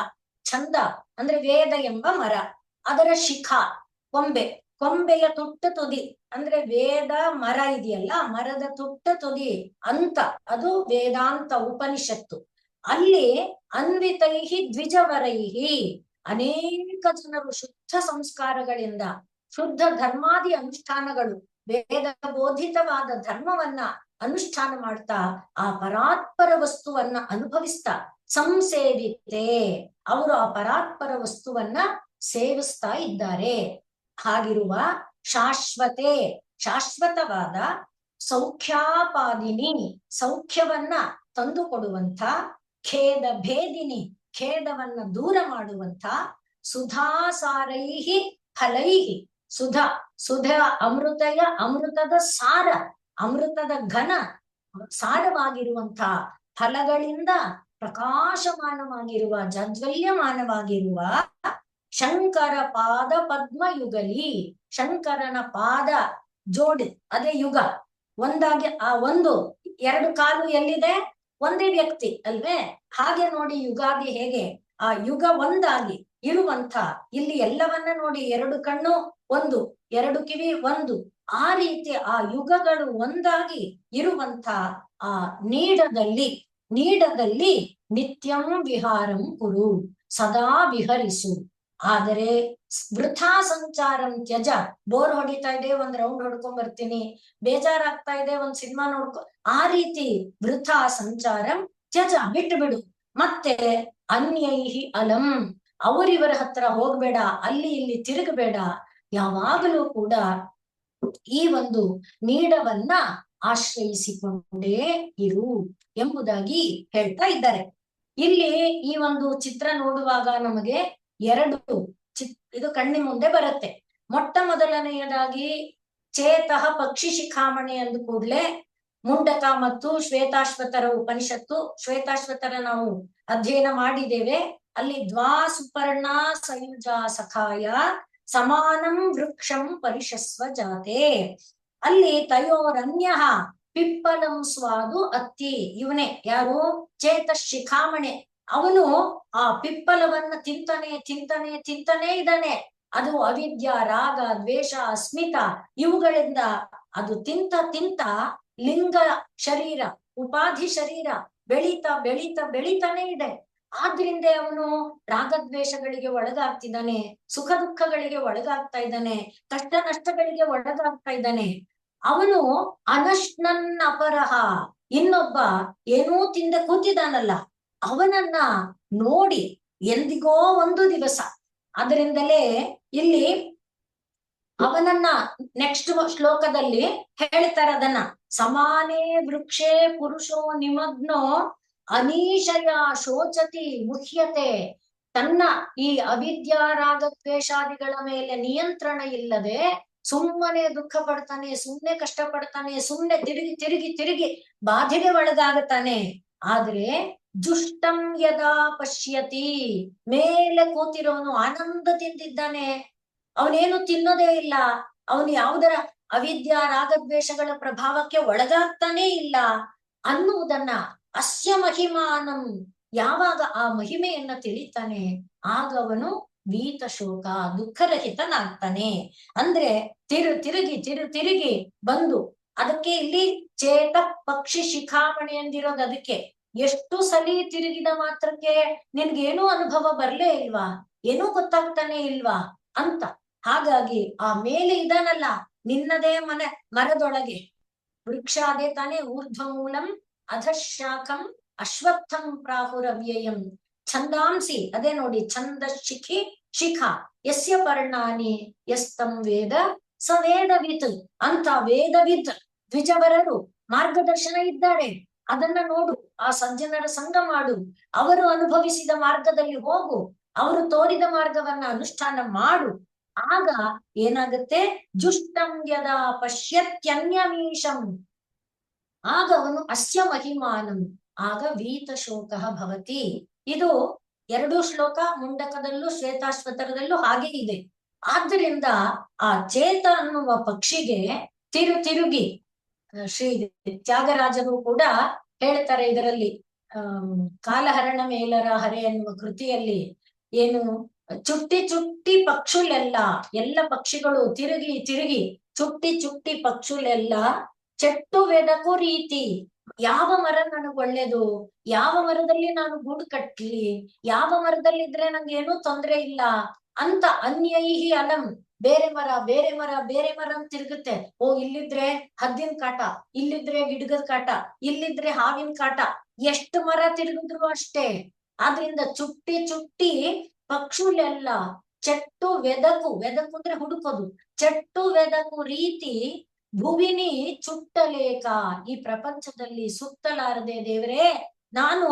ಛಂದ ಅಂದ್ರೆ ವೇದ ಎಂಬ ಮರ. ಅದರ ಶಿಖ ಕೊಂಬೆಯ ತುಟ್ಟ ತುದಿ ಅಂದ್ರೆ ವೇದ ಮರ ಇದೆಯಲ್ಲ, ಮರದ ತುಟ್ಟ ತುದಿ ಅಂತ ಅದು ವೇದಾಂತ ಉಪನಿಷತ್ತು. ಅಲ್ಲಿ ಅನ್ವಿತೈಹಿ ದ್ವಿಜವರೈಹಿ, ಅನೇಕ ಜನರು ಶುದ್ಧ ಸಂಸ್ಕಾರಗಳಿಂದ, ಶುದ್ಧ ಧರ್ಮಾದಿ ಅನುಷ್ಠಾನಗಳು, ವೇದ ಬೋಧಿತವಾದ ಧರ್ಮವನ್ನ ಅನುಷ್ಠಾನ ಮಾಡ್ತಾ ಆ ಪರಾತ್ಪರ ವಸ್ತುವನ್ನ ಅನುಭವಿಸ್ತಾ ಸಂಸೇವಿತೆ, ಅವರು ಆ ಪರಾತ್ಪರ ವಸ್ತುವನ್ನ ಸೇವಿಸ್ತಾ ಇದ್ದಾರೆ. ಹಾಗಿರುವ ಶಾಶ್ವತವಾದ ಸೌಖ್ಯಾಪಾದಿನಿ, ಸೌಖ್ಯವನ್ನ ತಂದುಕೊಡುವಂತ, ಖೇದ ಭೇದಿನಿ, ಖೇದವನ್ನ ದೂರ ಮಾಡುವಂತ, ಸುಧಾಸಾರೈಹಿ ಫಲೈಹಿ, ಸುಧ ಅಮೃತದ ಸಾರ, ಅಮೃತದ ಘನ ಸಾರವಾಗಿರುವಂತ ಫಲಗಳಿಂದ ಪ್ರಕಾಶಮಾನವಾಗಿರುವ, ಜಾಜ್ವಲ್ಯಮಾನವಾಗಿರುವ ಶಂಕರ ಪಾದ ಪದ್ಮಯುಗಲಿ, ಶಂಕರನ ಪಾದ ಜೋಡಿ, ಅದೇ ಯುಗ. ಒಂದಾಗಿ ಆ ಒಂದು ಎರಡು ಕಾಲು ಎಲ್ಲಿದೆ, ಒಂದೇ ವ್ಯಕ್ತಿ ಅಲ್ವೇ? ಹಾಗೆ ನೋಡಿ ಯುಗಾದಿ ಹೇಗೆ ಆ ಯುಗ ಒಂದಾಗಿ ಇರುವಂತ, ಇಲ್ಲಿ ಎಲ್ಲವನ್ನ ನೋಡಿ, ಎರಡು ಕಣ್ಣು ಒಂದು, ಎರಡು ಕಿವಿ ಒಂದು, ಆ ರೀತಿ ಆ ಯುಗಗಳು ಒಂದಾಗಿ ಇರುವಂತ ಆ ನೀಡದಲ್ಲಿ ನಿತ್ಯಂ ವಿಹಾರಂ ಕುರು, ಸದಾ ವಿಹರಿಸು. ಆದರೆ ವೃಥಾ ಸಂಚಾರಂ ತ್ಯಜ. ಬೋರ್ ಹೊಡಿತಾ ಇದೆ, ಒಂದ್ ರೌಂಡ್ ಹೊಡ್ಕೊಂಡ್ ಬರ್ತೀನಿ, ಬೇಜಾರಾಗ್ತಾ ಇದೆ, ಒಂದ್ ಸಿನಿಮಾ ಆ ರೀತಿ ವೃಥಾ ಸಂಚಾರಂ ತ್ಯಜ, ಬಿಟ್ಟು ಬಿಡು. ಮತ್ತೆ ಅನ್ಯೈಹಿ ಅಲಂ, ಅವರಿವರ ಹತ್ರ ಹೋಗ್ಬೇಡ, ಅಲ್ಲಿ ಇಲ್ಲಿ ತಿರುಗಬೇಡ, ಯಾವಾಗಲೂ ಕೂಡ ಈ ಒಂದು ನೀಡವನ್ನ ಆಶ್ರಯಿಸಿಕೊಂಡೇ ಇರು ಎಂಬುದಾಗಿ ಹೇಳ್ತಾ ಇದ್ದಾರೆ. ಇಲ್ಲಿ ಈ ಒಂದು ಚಿತ್ರ ನೋಡುವಾಗ ನಮಗೆ ಎರಡು ಇದು ಕಣ್ಣಿ ಮುಂದೆ ಬರುತ್ತೆ. ಮೊಟ್ಟ ಮೊದಲನೆಯದಾಗಿ ಚೇತಃ ಪಕ್ಷಿ ಶಿಖಾಮಣಿ ಅಂದ ಕೂಡ್ಲೆ ಮುಂಡಕ ಮತ್ತು ಶ್ವೇತಾಶ್ವತರ ಉಪನಿಷತ್ತು, ಶ್ವೇತಾಶ್ವತರ ನಾವು ಅಧ್ಯಯನ ಮಾಡಿದ್ದೇವೆ. ಅಲ್ಲಿ ದ್ವಾ ಸುಪರ್ಣ ಸಂಯುಜ ಸಖಾಯ ಸಮಾನಂ ವೃಕ್ಷಂ ಪರಿಶಸ್ವ ಜಾತೆ, ಅಲ್ಲಿ ತಯೋರನ್ಯ ಪಿಪ್ಪಲಂ ಸ್ವಾದು ಅತ್ತಿ. ಇವನೇ ಯಾರು? ಚೇತ ಶಿಖಾಮಣೆ. ಅವನು ಆ ಪಿಪ್ಪಲವನ್ನ ತಿಂತಾನೆ ಇದ್ದಾನೆ. ಅದು ಅವಿದ್ಯ, ರಾಗ, ದ್ವೇಷ, ಅಸ್ಮಿತ ಇವುಗಳಿಂದ ಅದು ತಿಂತ ಲಿಂಗ ಶರೀರ, ಉಪಾಧಿ ಶರೀರ ಬೆಳೀತಾನೆ ಇದೆ. ಆದ್ರಿಂದ ಅವನು ರಾಗದ್ವೇಷಗಳಿಗೆ ಒಳಗಾಗ್ತಿದ್ದಾನೆ, ಸುಖ ದುಃಖಗಳಿಗೆ ಒಳಗಾಗ್ತಾ ಇದ್ದಾನೆ, ಕಷ್ಟ ನಷ್ಟಗಳಿಗೆ ಒಳಗಾಗ್ತಾ ಇದ್ದಾನೆ. ಅವನು ಅನಶ್ನನ್ ಅಪರಹ, ಇನ್ನೊಬ್ಬ ಏನೂ ತಿಂದ ಕೂತಿದ್ದಾನಲ್ಲ, ಅವನನ್ನ ನೋಡಿ ಎಂದಿಗೋ ಒಂದು ದಿವಸ, ಅದರಿಂದಲೇ ಇಲ್ಲಿ ಅವನನ್ನ ನೆಕ್ಸ್ಟ್ ಶ್ಲೋಕದಲ್ಲಿ ಹೇಳ್ತಾರೆ ಅದನ್ನ, ಸಮಾನೇ ವೃಕ್ಷೇ ಪುರುಷೋ ನಿಮಗ್ನೋ ಅನೀಶಯ ಶೋಚತಿ ಮುಹ್ಯತೆ. ತನ್ನ ಈ ಅವಿದ್ಯಾ ರಾಗದ್ವೇಷಾದಿಗಳ ಮೇಲೆ ನಿಯಂತ್ರಣ ಇಲ್ಲದೆ ಸುಮ್ಮನೆ ದುಃಖ ಪಡ್ತಾನೆ, ಸುಮ್ಮನೆ ಕಷ್ಟ ಪಡ್ತಾನೆ, ಸುಮ್ಮನೆ ತಿರುಗಿ ಬಾಧೆಗೆ ಒಳಗಾಗುತ್ತಾನೆ. ಆದ್ರೆ ಜುಷ್ಟಂ ಯದಾ ಪಶ್ಯತಿ, ಮೇಲೆ ಕೂತಿರೋನು ಆನಂದ ತಿಂದಿದ್ದಾನೆ, ಅವನೇನು ತಿನ್ನೋದೇ ಇಲ್ಲ, ಅವನು ಯಾವುದರ ಅವಿದ್ಯಾ ರಾಗದ್ವೇಷಗಳ ಪ್ರಭಾವಕ್ಕೆ ಒಳಗಾಗ್ತಾನೇ ಇಲ್ಲ ಅನ್ನುವುದನ್ನ, ಅಸ್ಯ ಮಹಿಮಾನಂ, ಯಾವಾಗ ಆ ಮಹಿಮೆಯನ್ನ ತಿಳಿತಾನೆ ಆಗ ಅವನು ವೀತ ಶೋಕ ದುಃಖರಹಿತನಾಗ್ತಾನೆ. ಅಂದ್ರೆ ತಿರುಗಿ ಬಂದು, ಅದಕ್ಕೆ ಇಲ್ಲಿ ಚೇತ ಪಕ್ಷಿ ಶಿಖಾಮಣಿ ಅಂದಿರೋದು ಅದಕ್ಕೆ. ಎಷ್ಟು ಸಲಿ ತಿರುಗಿದ ಮಾತ್ರಕ್ಕೆ ನಿನ್ಗೇನೂ ಅನುಭವ ಬರ್ಲೇ ಇಲ್ವಾ, ಏನೂ ಗೊತ್ತಾಗ್ತಾನೆ ಇಲ್ವಾ ಅಂತ. ಹಾಗಾಗಿ ಆ ಮೇಲೆ ಇದಾನಲ್ಲ, ನಿನ್ನದೇ ಮರದೊಳಗೆ ವೃಕ್ಷ ಅದೇ ತಾನೇ, ಊರ್ಧ್ವ ಮೂಲಂ ಅಧಶಾಖಂ ಅಶ್ವತ್ಥಂ ಪ್ರಾಹುರವ್ಯಯಂ ಛಂದಾಂಸಿ, ಅದೇ ನೋಡಿ, ಛಂದ ಶಿಖ ಯಸ್ಯ ಪರ್ಣಾನಿ ಯಸ್ತಂ ವೇದ ಸ ವೇದವಿತ್ ಅಂತ. ವೇದವಿತ್ ದ್ವಿಜವರರು ಮಾರ್ಗದರ್ಶನ ಇದ್ದಾರೆ, ಅದನ್ನ ನೋಡು, ಆ ಸಜ್ಜನರ ಸಂಘ ಮಾಡು, ಅವರು ಅನುಭವಿಸಿದ ಮಾರ್ಗದಲ್ಲಿ ಹೋಗು, ಅವರು ತೋರಿದ ಮಾರ್ಗವನ್ನ ಅನುಷ್ಠಾನ ಮಾಡು. ಆಗ ಏನಾಗುತ್ತೆ, ಜುಷ್ಟಂ ಯದಾ ಪಶ್ಯತ್ಯನ್ಯಮೀಶಂ, ಆಗ ಅವನು ಅಸ್ಯ ಮಹಿಮಾನಂ, ಆಗ ವೀತ ಶೋಕ ಭವತಿ. ಇದು ಎರಡು ಶ್ಲೋಕ ಮುಂಡಕದಲ್ಲೂ ಶ್ವೇತಾಶ್ವತರದಲ್ಲೂ ಹಾಗೆ ಇದೆ. ಆದ್ದರಿಂದ ಆ ಚೇತ ಅನ್ನುವ ಪಕ್ಷಿಗೆ ತಿರುಗಿ ಶ್ರೀ ತ್ಯಾಗರಾಜರು ಕೂಡ ಹೇಳ್ತಾರೆ ಇದರಲ್ಲಿ, ಕಾಲಹರಣ ಮೇಲರ ಹರೆ ಎನ್ನುವ ಕೃತಿಯಲ್ಲಿ, ಏನು ಚುಟ್ಟಿ ಪಕ್ಷುಲೆಲ್ಲ, ಎಲ್ಲ ಪಕ್ಷಿಗಳು ತಿರುಗಿ ಚುಟ್ಟಿ ಪಕ್ಷುಲೆಲ್ಲ ಚೆಟ್ಟು ವೆದಕು ರೀತಿ, ಯಾವ ಮರ ನನಗ್ ಒಳ್ಳೇದು, ಯಾವ ಮರದಲ್ಲಿ ನಾನು ಗೂಡು ಕಟ್ಲಿ, ಯಾವ ಮರದಲ್ಲಿದ್ರೆ ನಂಗೆ ಏನೂ ತೊಂದ್ರೆ ಇಲ್ಲ ಅಂತ. ಅನ್ಯೈಹಿ ಅಲಂ, ಬೇರೆ ಮರ ಅಂತ ತಿರುಗುತ್ತೆ. ಓ, ಇಲ್ಲಿದ್ರೆ ಹದ್ದಿನ ಕಾಟ, ಇಲ್ಲಿದ್ರೆ ಗಿಡಗದ ಕಾಟ, ಇಲ್ಲಿದ್ರೆ ಹಾವಿನ ಕಾಟ, ಎಷ್ಟು ಮರ ತಿರುಗಿದ್ರು ಅಷ್ಟೇ. ಆದ್ರಿಂದ ಚುಟ್ಟಿ ಪಕ್ಷುಲೆಲ್ಲ ಚೆಟ್ಟು ವೆದಕು ಅಂದ್ರೆ ಹುಡುಕೋದು, ಚೆಟ್ಟು ವೆದಕು ರೀತಿ ಭುವಿನಿ ಚುಟ್ಟಲೇಕ, ಈ ಪ್ರಪಂಚದಲ್ಲಿ ಸುತ್ತಲಾರದೆ ದೇವರೇ, ನಾನು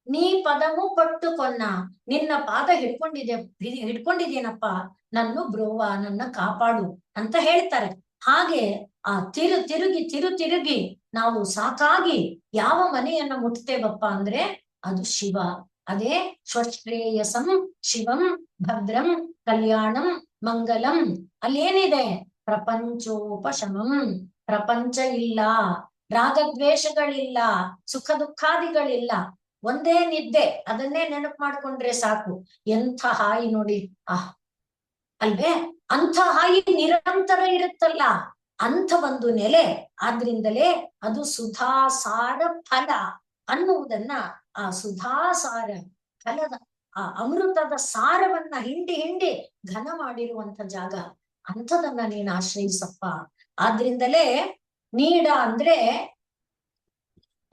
ನೀ ಪದವು ಪಟ್ಟುಕೊನ್ನ, ನಿನ್ನ ಪಾದ ಹಿಡ್ಕೊಂಡಿದ್ದೀನಪ್ಪ, ನನ್ನ ಬ್ರೋವ, ನನ್ನ ಕಾಪಾಡು ಅಂತ ಹೇಳ್ತಾರೆ. ಹಾಗೆ ಆ ತಿರುಗಿ ನಾವು ಸಾಕಾಗಿ ಯಾವ ಮನೆಯನ್ನ ಮುಟ್ತೇವಪ್ಪ ಅಂದ್ರೆ ಅದು ಶಿವ. ಅದೇ ಸ್ವಶ್ರೇಯಸಂ ಶಿವಂ ಭದ್ರಂ ಕಲ್ಯಾಣಂ ಮಂಗಲಂ. ಅಲ್ಲೇನಿದೆ, ಪ್ರಪಂಚೋಪಶಮಂ, ಪ್ರಪಂಚ ಇಲ್ಲ, ರಾಗದ್ವೇಷಗಳಿಲ್ಲ, ಸುಖ ದುಃಖಾದಿಗಳಿಲ್ಲ, ಒಂದೇ ನಿದ್ದೆ. ಅದನ್ನೇ ನೆನಪು ಮಾಡ್ಕೊಂಡ್ರೆ ಸಾಕು. ಎಂಥ ಹಾಯಿ ನೋಡಿ, ಅಲ್ವೇ? ಅಂಥ ಹಾಯಿ ನಿರಂತರ ಇರುತ್ತಲ್ಲ, ಅಂಥ ಒಂದು ನೆಲೆ. ಆದ್ರಿಂದಲೇ ಅದು ಸುಧಾಸಾರ ಫಲ ಅನ್ನುವುದನ್ನ, ಆ ಸುಧಾಸಾರ ಫಲದ ಆ ಅಮೃತದ ಸಾರವನ್ನ ಹಿಂಡಿ ಹಿಂಡಿ ಘನ ಮಾಡಿರುವಂತ ಜಾಗ, ಅಂಥದನ್ನ ನೀನು ಆಶ್ರಯಿಸಪ್ಪ. ಆದ್ರಿಂದಲೇ ನೀಡ ಅಂದ್ರೆ,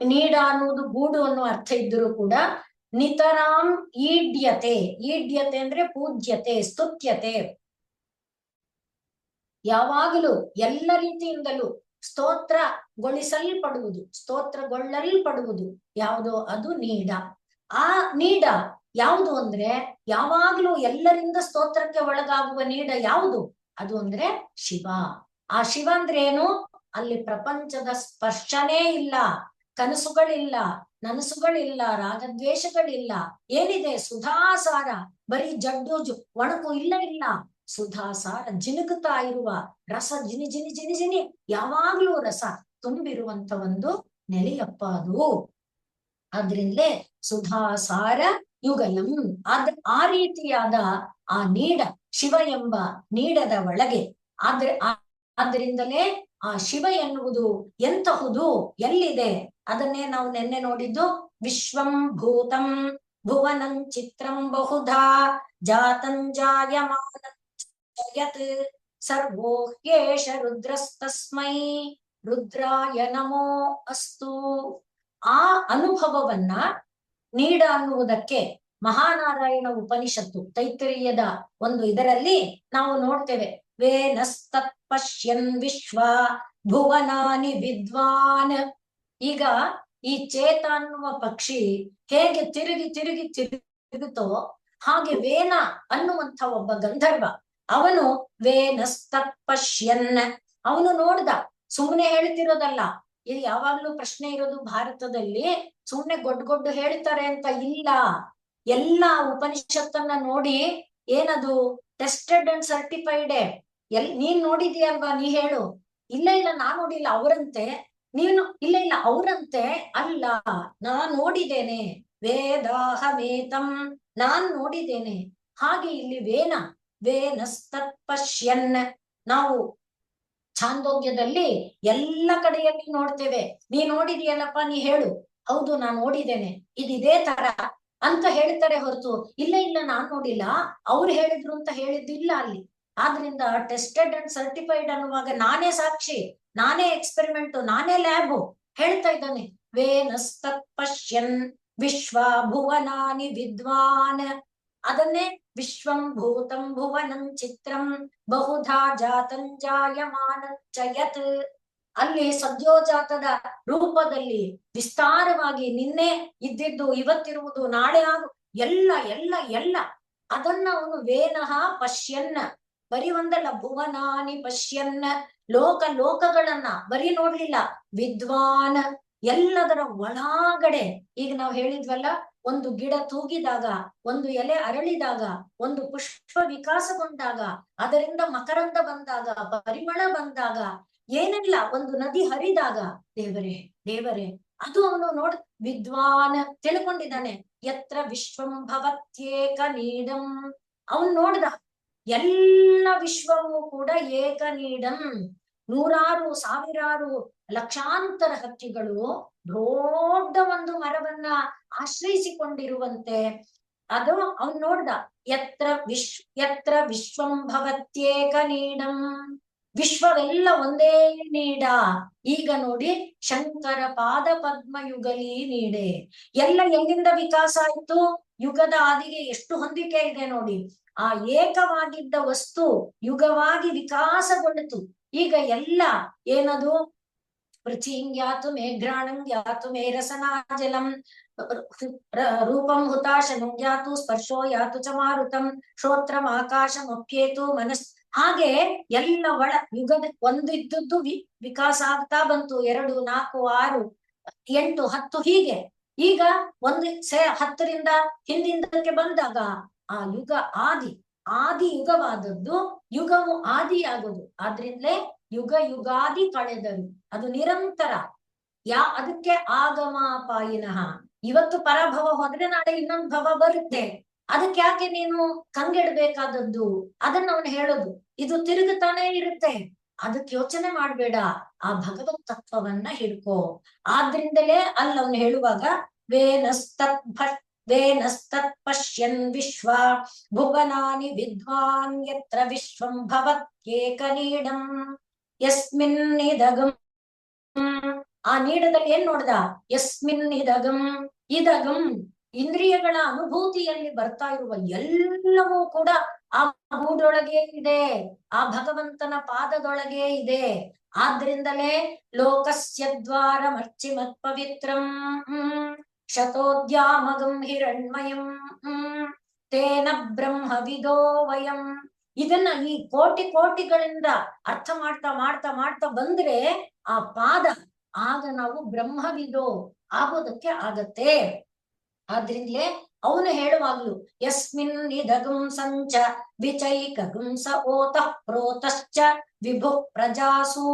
ನೀಡ ಅನ್ನುವುದು ಗೂಡು ಅನ್ನೋ ಅರ್ಥ ಇದ್ದರೂ ಕೂಡ, ನಿತರಾಂ ಈಡ್ಯತೆ, ಈಡ್ಯತೆ ಅಂದ್ರೆ ಪೂಜ್ಯತೆ, ಸ್ತುತ್ಯತೆ, ಯಾವಾಗಲೂ ಎಲ್ಲ ರೀತಿಯಿಂದಲೂ ಸ್ತೋತ್ರಗೊಳಿಸಲ್ಪಡುವುದು, ಸ್ತೋತ್ರಗೊಳ್ಳಲ್ಪಡುವುದು ಯಾವುದೋ ಅದು ನೀಡ. ಆ ನೀಡ ಯಾವುದು ಅಂದ್ರೆ ಯಾವಾಗ್ಲೂ ಎಲ್ಲರಿಂದ ಸ್ತೋತ್ರಕ್ಕೆ ಒಳಗಾಗುವ ನೀಡ ಯಾವುದು? ಅದು ಅಂದ್ರೆ ಶಿವ. ಆ ಶಿವ ಅಂದ್ರೆ ಏನು? ಅಲ್ಲಿ ಪ್ರಪಂಚದ ಸ್ಪರ್ಶನೇ ಇಲ್ಲ, ಕನಸುಗಳಿಲ್ಲ, ನನಸುಗಳಿಲ್ಲ, ರಾಗದ್ವೇಷಗಳಿಲ್ಲ. ಏನಿದೆ? ಸುಧಾಸಾರ, ಬರೀ ಜಡ್ಡು ಒಣಕು ಇಲ್ಲ ಇಲ್ಲ, ಸುಧಾಸಾರ ಜಿನುಗುತ್ತಾ ಇರುವ ರಸ, ಜಿನಿ ಜಿನಿ ಜಿನಿ ಜಿನಿ ಯಾವಾಗ್ಲೂ ರಸ ತುಂಬಿರುವಂತ ಒಂದು ನೆಲೆಯಪ್ಪ ಅದು. ಆದ್ರಿಂದಲೇ ಸುಧಾಸಾರ ಯುಗಲಂ. ಆ ರೀತಿಯಾದ ಆ ನೀಡ, ಶಿವ ಎಂಬ ನೀಡದ ಒಳಗೆ. ಆದ್ರಿಂದಲೇ ಆ ಶಿವ ಎನ್ನುವುದು ಎಂತಹುದು, ಎಲ್ಲಿದೆ? ಅದನ್ನೇ ನಾವು ನೆನ್ನೆ ನೋಡಿದ್ದು. ವಿಶ್ವಂ ಭೂತಂ ಭುವನಂ ಚಿತ್ರಂ ಬಹುಧಾ ಜಾತಂ ಜಾಯಮಾನ ಯತ್ ಸರ್ವೋ ಹ್ಯೇಷ ರುದ್ರಸ್ತಸ್ಮೈ ರುದ್ರಾಯ ನಮೋ ಅಸ್ತು. ಆ ಅನುಭವವನ್ನ ನೀಡ ಅನ್ನುವುದಕ್ಕೆ ಮಹಾನಾರಾಯಣ ಉಪನಿಷತ್ತು ತೈತ್ರಿಯದ ಒಂದು ಇದರಲ್ಲಿ ನಾವು ನೋಡ್ತೇವೆ. ವೇನಸ್ತತ್ ಪಶ್ಯನ್ ವಿಶ್ವ ಭುವನಾನಿ ವಿದ್ವಾನ್. ಈಗ ಈ ಚೇತ ಅನ್ನುವ ಪಕ್ಷಿ ಹೇಗೆ ತಿರುಗಿ ತಿರುಗಿ ತಿರುಗುತ್ತೋ ಹಾಗೆ ವೇನ ಅನ್ನುವಂಥ ಒಬ್ಬ ಗಂಧರ್ವ, ಅವನು ವೇನಸ್ತತ್ ಪಶ್ಯನ್, ಅವನು ನೋಡ್ದ. ಸುಮ್ಮನೆ ಹೇಳ್ತಿರೋದಲ್ಲ, ಇದು ಯಾವಾಗ್ಲೂ ಪ್ರಶ್ನೆ ಇರೋದು ಭಾರತದಲ್ಲಿ, ಸುಮ್ನೆ ಗೊಡ್ಡು ಹೇಳ್ತಾರೆ ಅಂತ ಇಲ್ಲ. ಎಲ್ಲ ಉಪನಿಷತ್ತನ್ನ ನೋಡಿ, ಏನದು ಟೆಸ್ಟೆಡ್ ಅಂಡ್ ಸರ್ಟಿಫೈಡ್. ನೀನ್ ನೋಡಿದ್ಯಲ್ವಾ, ನೀ ಹೇಳು. ಇಲ್ಲ ಇಲ್ಲ ನಾನ್ ನೋಡಿಲ್ಲ, ಅವರಂತೆ. ನೀನು ಇಲ್ಲ ಇಲ್ಲ ಅವರಂತೆ ಅಲ್ಲ, ನಾನ್ ನೋಡಿದ್ದೇನೆ. ವೇದಾಹಮೇತಂ, ನಾನ್ ನೋಡಿದ್ದೇನೆ. ಹಾಗೆ ಇಲ್ಲಿ ವೇನಸ್ತತ್ ಪಶ್ಯನ್. ನಾವು ಛಾಂದೋಗ್ಯದಲ್ಲಿ ಎಲ್ಲ ಕಡೆಯಲ್ಲಿ ನೋಡ್ತೇವೆ. ನೀ ನೋಡಿದೀಯಲ್ಲಪ್ಪ, ನೀ ಹೇಳು. ಹೌದು ನಾನ್ ನೋಡಿದ್ದೇನೆ, ಇದೇ ತರ ಅಂತ ಹೇಳ್ತಾರೆ ಹೊರತು ಇಲ್ಲ ಇಲ್ಲ ನಾನ್ ನೋಡಿಲ್ಲ, ಅವ್ರು ಹೇಳಿದ್ರು ಅಂತ ಹೇಳಿದ್ದಿಲ್ಲ ಅಲ್ಲಿ. ಆದ್ರಿಂದ ಟೆಸ್ಟೆಡ್ ಅಂಡ್ ಸರ್ಟಿಫೈಡ್ ಅನ್ನುವಾಗ ನಾನೇ ಸಾಕ್ಷಿ, ನಾನೇ ಎಕ್ಸ್ಪೆರಿಮೆಂಟ್, ನಾನೇ ಲ್ಯಾಬ್ ಹೇಳ್ತಾ ಇದ್ದಾನೆ. ವೇನಸ್ತತ್ ಪಶ್ಯನ್ ವಿಶ್ವ ಭುವನಾನಿ ವಿದ್ವಾನ್. ಅದನ್ನೇ ವಿಶ್ವಂ ಭೂತಂ ಭುವನಂ ಚಿತ್ರಂ ಬಹುಧಾ ಜಾತಂ ಜಾಯಮಾನಂ ಚ ಯತ್. ಅಲ್ಲಿ ಸದ್ಯೋಜಾತದ ರೂಪದಲ್ಲಿ ವಿಸ್ತಾರವಾಗಿ ನಿನ್ನೆ ಇದ್ದಿದ್ದು, ಇವತ್ತಿರುವುದು, ನಾಳೆ ಆಗು ಎಲ್ಲ ಎಲ್ಲ ಎಲ್ಲ ಅದನ್ನ ಅವನು ವೇನಃ ಪಶ್ಯನ್ನ, ಬರೀ ಒಂದಲ್ಲ, ಭುವನಾನಿ ಪಶ್ಯನ್ನ, ಲೋಕಗಳನ್ನ ಬರೀ ನೋಡ್ಲಿಲ್ಲ, ವಿದ್ವಾನ್ ಎಲ್ಲದರ ಒಳಗಡೆ. ಈಗ ನಾವು ಹೇಳಿದ್ವಲ್ಲ, ಒಂದು ಗಿಡ ತೂಗಿದಾಗ, ಒಂದು ಎಲೆ ಅರಳಿದಾಗ, ಒಂದು ಪುಷ್ಪ ವಿಕಾಸಗೊಂಡಾಗ, ಅದರಿಂದ ಮಕರಂದ ಬಂದಾಗ, ಪರಿಮಳ ಬಂದಾಗ, ಏನೆಲ್ಲ ಒಂದು ನದಿ ಹರಿದಾಗ, ದೇವರೇ ದೇವರೇ ಅದು ಅವನು ನೋಡ್ ವಿದ್ವಾನ್ ತಿಳ್ಕೊಂಡಿದ್ದಾನೆ. ಯತ್ರ ವಿಶ್ವಂ ಭವತ್ಯೇಕ ನೀಡಂ. ಅವನು ನೋಡ್ದ ಎಲ್ಲ ವಿಶ್ವವೂ ಕೂಡ ಏಕ ನೀಡಂ. ನೂರಾರು ಸಾವಿರಾರು ಲಕ್ಷಾಂತರ ಹಕ್ಕಿಗಳು ದೊಡ್ಡ ಒಂದು ಮರವನ್ನ ಆಶ್ರಯಿಸಿಕೊಂಡಿರುವಂತೆ ಅದು ಅವನ್ ನೋಡ್ದ. ಯತ್ರ ವಿಶ್ವಂ ಭವತ್ಯೇಕ ನೀಡಂ. ವಿಶ್ವವೆಲ್ಲ ಒಂದೇ ನೀಡ. ಈಗ ನೋಡಿ, ಶಂಕರ ಪಾದ ಪದ್ಮ ಯುಗಲಿ ನೀಡೆ. ಎಲ್ಲ ಎಲ್ಲಿಂದ ವಿಕಾಸ ಆಯ್ತು? ಯುಗದ ಆದಿಗೆ ಎಷ್ಟು ಹೊಂದಿಕೆ ಇದೆ ನೋಡಿ. ಆ ಏಕವಾಗಿದ್ದ ವಸ್ತು ಯುಗವಾಗಿ ವಿಕಾಸಗೊಂಡಿತು. ಈಗ ಎಲ್ಲ ಏನದು? ಪೃಥ್ವೀಂ ಯಾತು ಮೇಘ್ರಾಣಂ ಯಾತು ಮೇರಸನಾಜಲಂ ರೂಪಂ ಹುತಾಶನಂ ಯಾತು ಸ್ಪರ್ಶೋ ಯಾತು ಚ ಮಾರುತಂ ಶ್ರೋತ್ರಂ ಆಕಾಶಮಪ್ಯೇತು ಮನಸ್. ಹಾಗೆ ಎಲ್ಲ ಯುಗದ ಒಂದು ಇದ್ದದ್ದು ವಿಕಾಸ ಆಗ್ತಾ ಬಂತು. 2, 4, 6, 8, 10 ಹೀಗೆ. ಈಗ ಒಂದು 10ರಿಂದ ಹಿಂದಿಂದಕ್ಕೆ ಬಂದಾಗ ಆ ಯುಗ ಆದಿ ಯುಗವಾದದ್ದು ಯುಗವು ಆದಿಯಾಗೋದು. ಆದ್ರಿಂದಲೇ ಯುಗ ಯುಗಾದಿ ಕಳೆದರು, ಅದು ನಿರಂತರ. ಅದಕ್ಕೆ ಆಗಮಾಪಾಯಿನಃ. ಇವತ್ತು ಪರಭವ ಹೋದ್ರೆ ನಾಳೆ ಇನ್ನೊಂದು ಭವ ಬರುತ್ತೆ, ಅದಕ್ಕೆ ಯಾಕೆ ನೀನು ಕಂಗೆಡ್ಬೇಕಾದದ್ದು? ಅದನ್ನ ಅವನು ಹೇಳೋದು. ಇದು ತಿರುಗುತ್ತಾನೆ ಇರುತ್ತೆ, ಅದಕ್ಕೆ ಯೋಚನೆ ಮಾಡ್ಬೇಡ, ಆ ಭಗವತ್ ತತ್ವವನ್ನ ಹಿಡ್ಕೋ. ಆದ್ರಿಂದಲೇ ಅಲ್ಲಿ ಅವನು ಹೇಳುವಾಗ ವೇನಸ್ತತ್ ಪಶ್ಯನ್ ವಿಶ್ವ ಭುವನಾನಿ ವಿದ್ವಾನ್ ಯತ್ರ ವಿಶ್ವಂ ಭವತ್ಯೇಕನೀಡಂ ಯಸ್ಮಿನ್ ಇದಗಂ. ಆ ನೀಡದಲ್ಲಿ ಏನ್ ನೋಡ್ದ? ಯಸ್ಮಿನ್ ಇದಗಂ. ಇದಗಂ ಇಂದ್ರಿಯಗಳ ಅನುಭೂತಿಯಲ್ಲಿ ಬರ್ತಾ ಇರುವ ಎಲ್ಲವೂ ಕೂಡ ಆ ಗೂಡೊಳಗೆ ಇದೆ, ಆ ಭಗವಂತನ ಪಾದದೊಳಗೆ ಇದೆ. ಆದ್ರಿಂದಲೇ ಲೋಕಸ್ಯ ದ್ವಾರ ಮರ್ಚಿಮತ್ ಪವಿತ್ರಂ ಶತೋದ್ಯಾಮಗಂ ಹಿರಣ್ಮಯಂ ತೇನ ಬ್ರಹ್ಮವಿದೋ ವಯಂ. ಇದನ್ನ ಈ ಕೋಟಿ ಕೋಟಿಗಳಿಂದ ಅರ್ಥ ಮಾಡ್ತಾ ಮಾಡ್ತಾ ಮಾಡ್ತಾ ಬಂದ್ರೆ ಆ ಪಾದ, ಆಗ ನಾವು ಬ್ರಹ್ಮವಿದೋ ಆಗೋದಕ್ಕೆ ಆಗತ್ತೆ. ಆದ್ರಿಂದಲೇ ಅವನು ಹೇಳುವಾಗ್ಲು ಯಸ್ಮಿನ್ ಇದಗಂ ಸಂಚ ವಿಚೈಕಗಂ ಸ ಓತಃ ಪ್ರೋತಶ್ಚ ವಿಭು ಪ್ರಜಾಸು.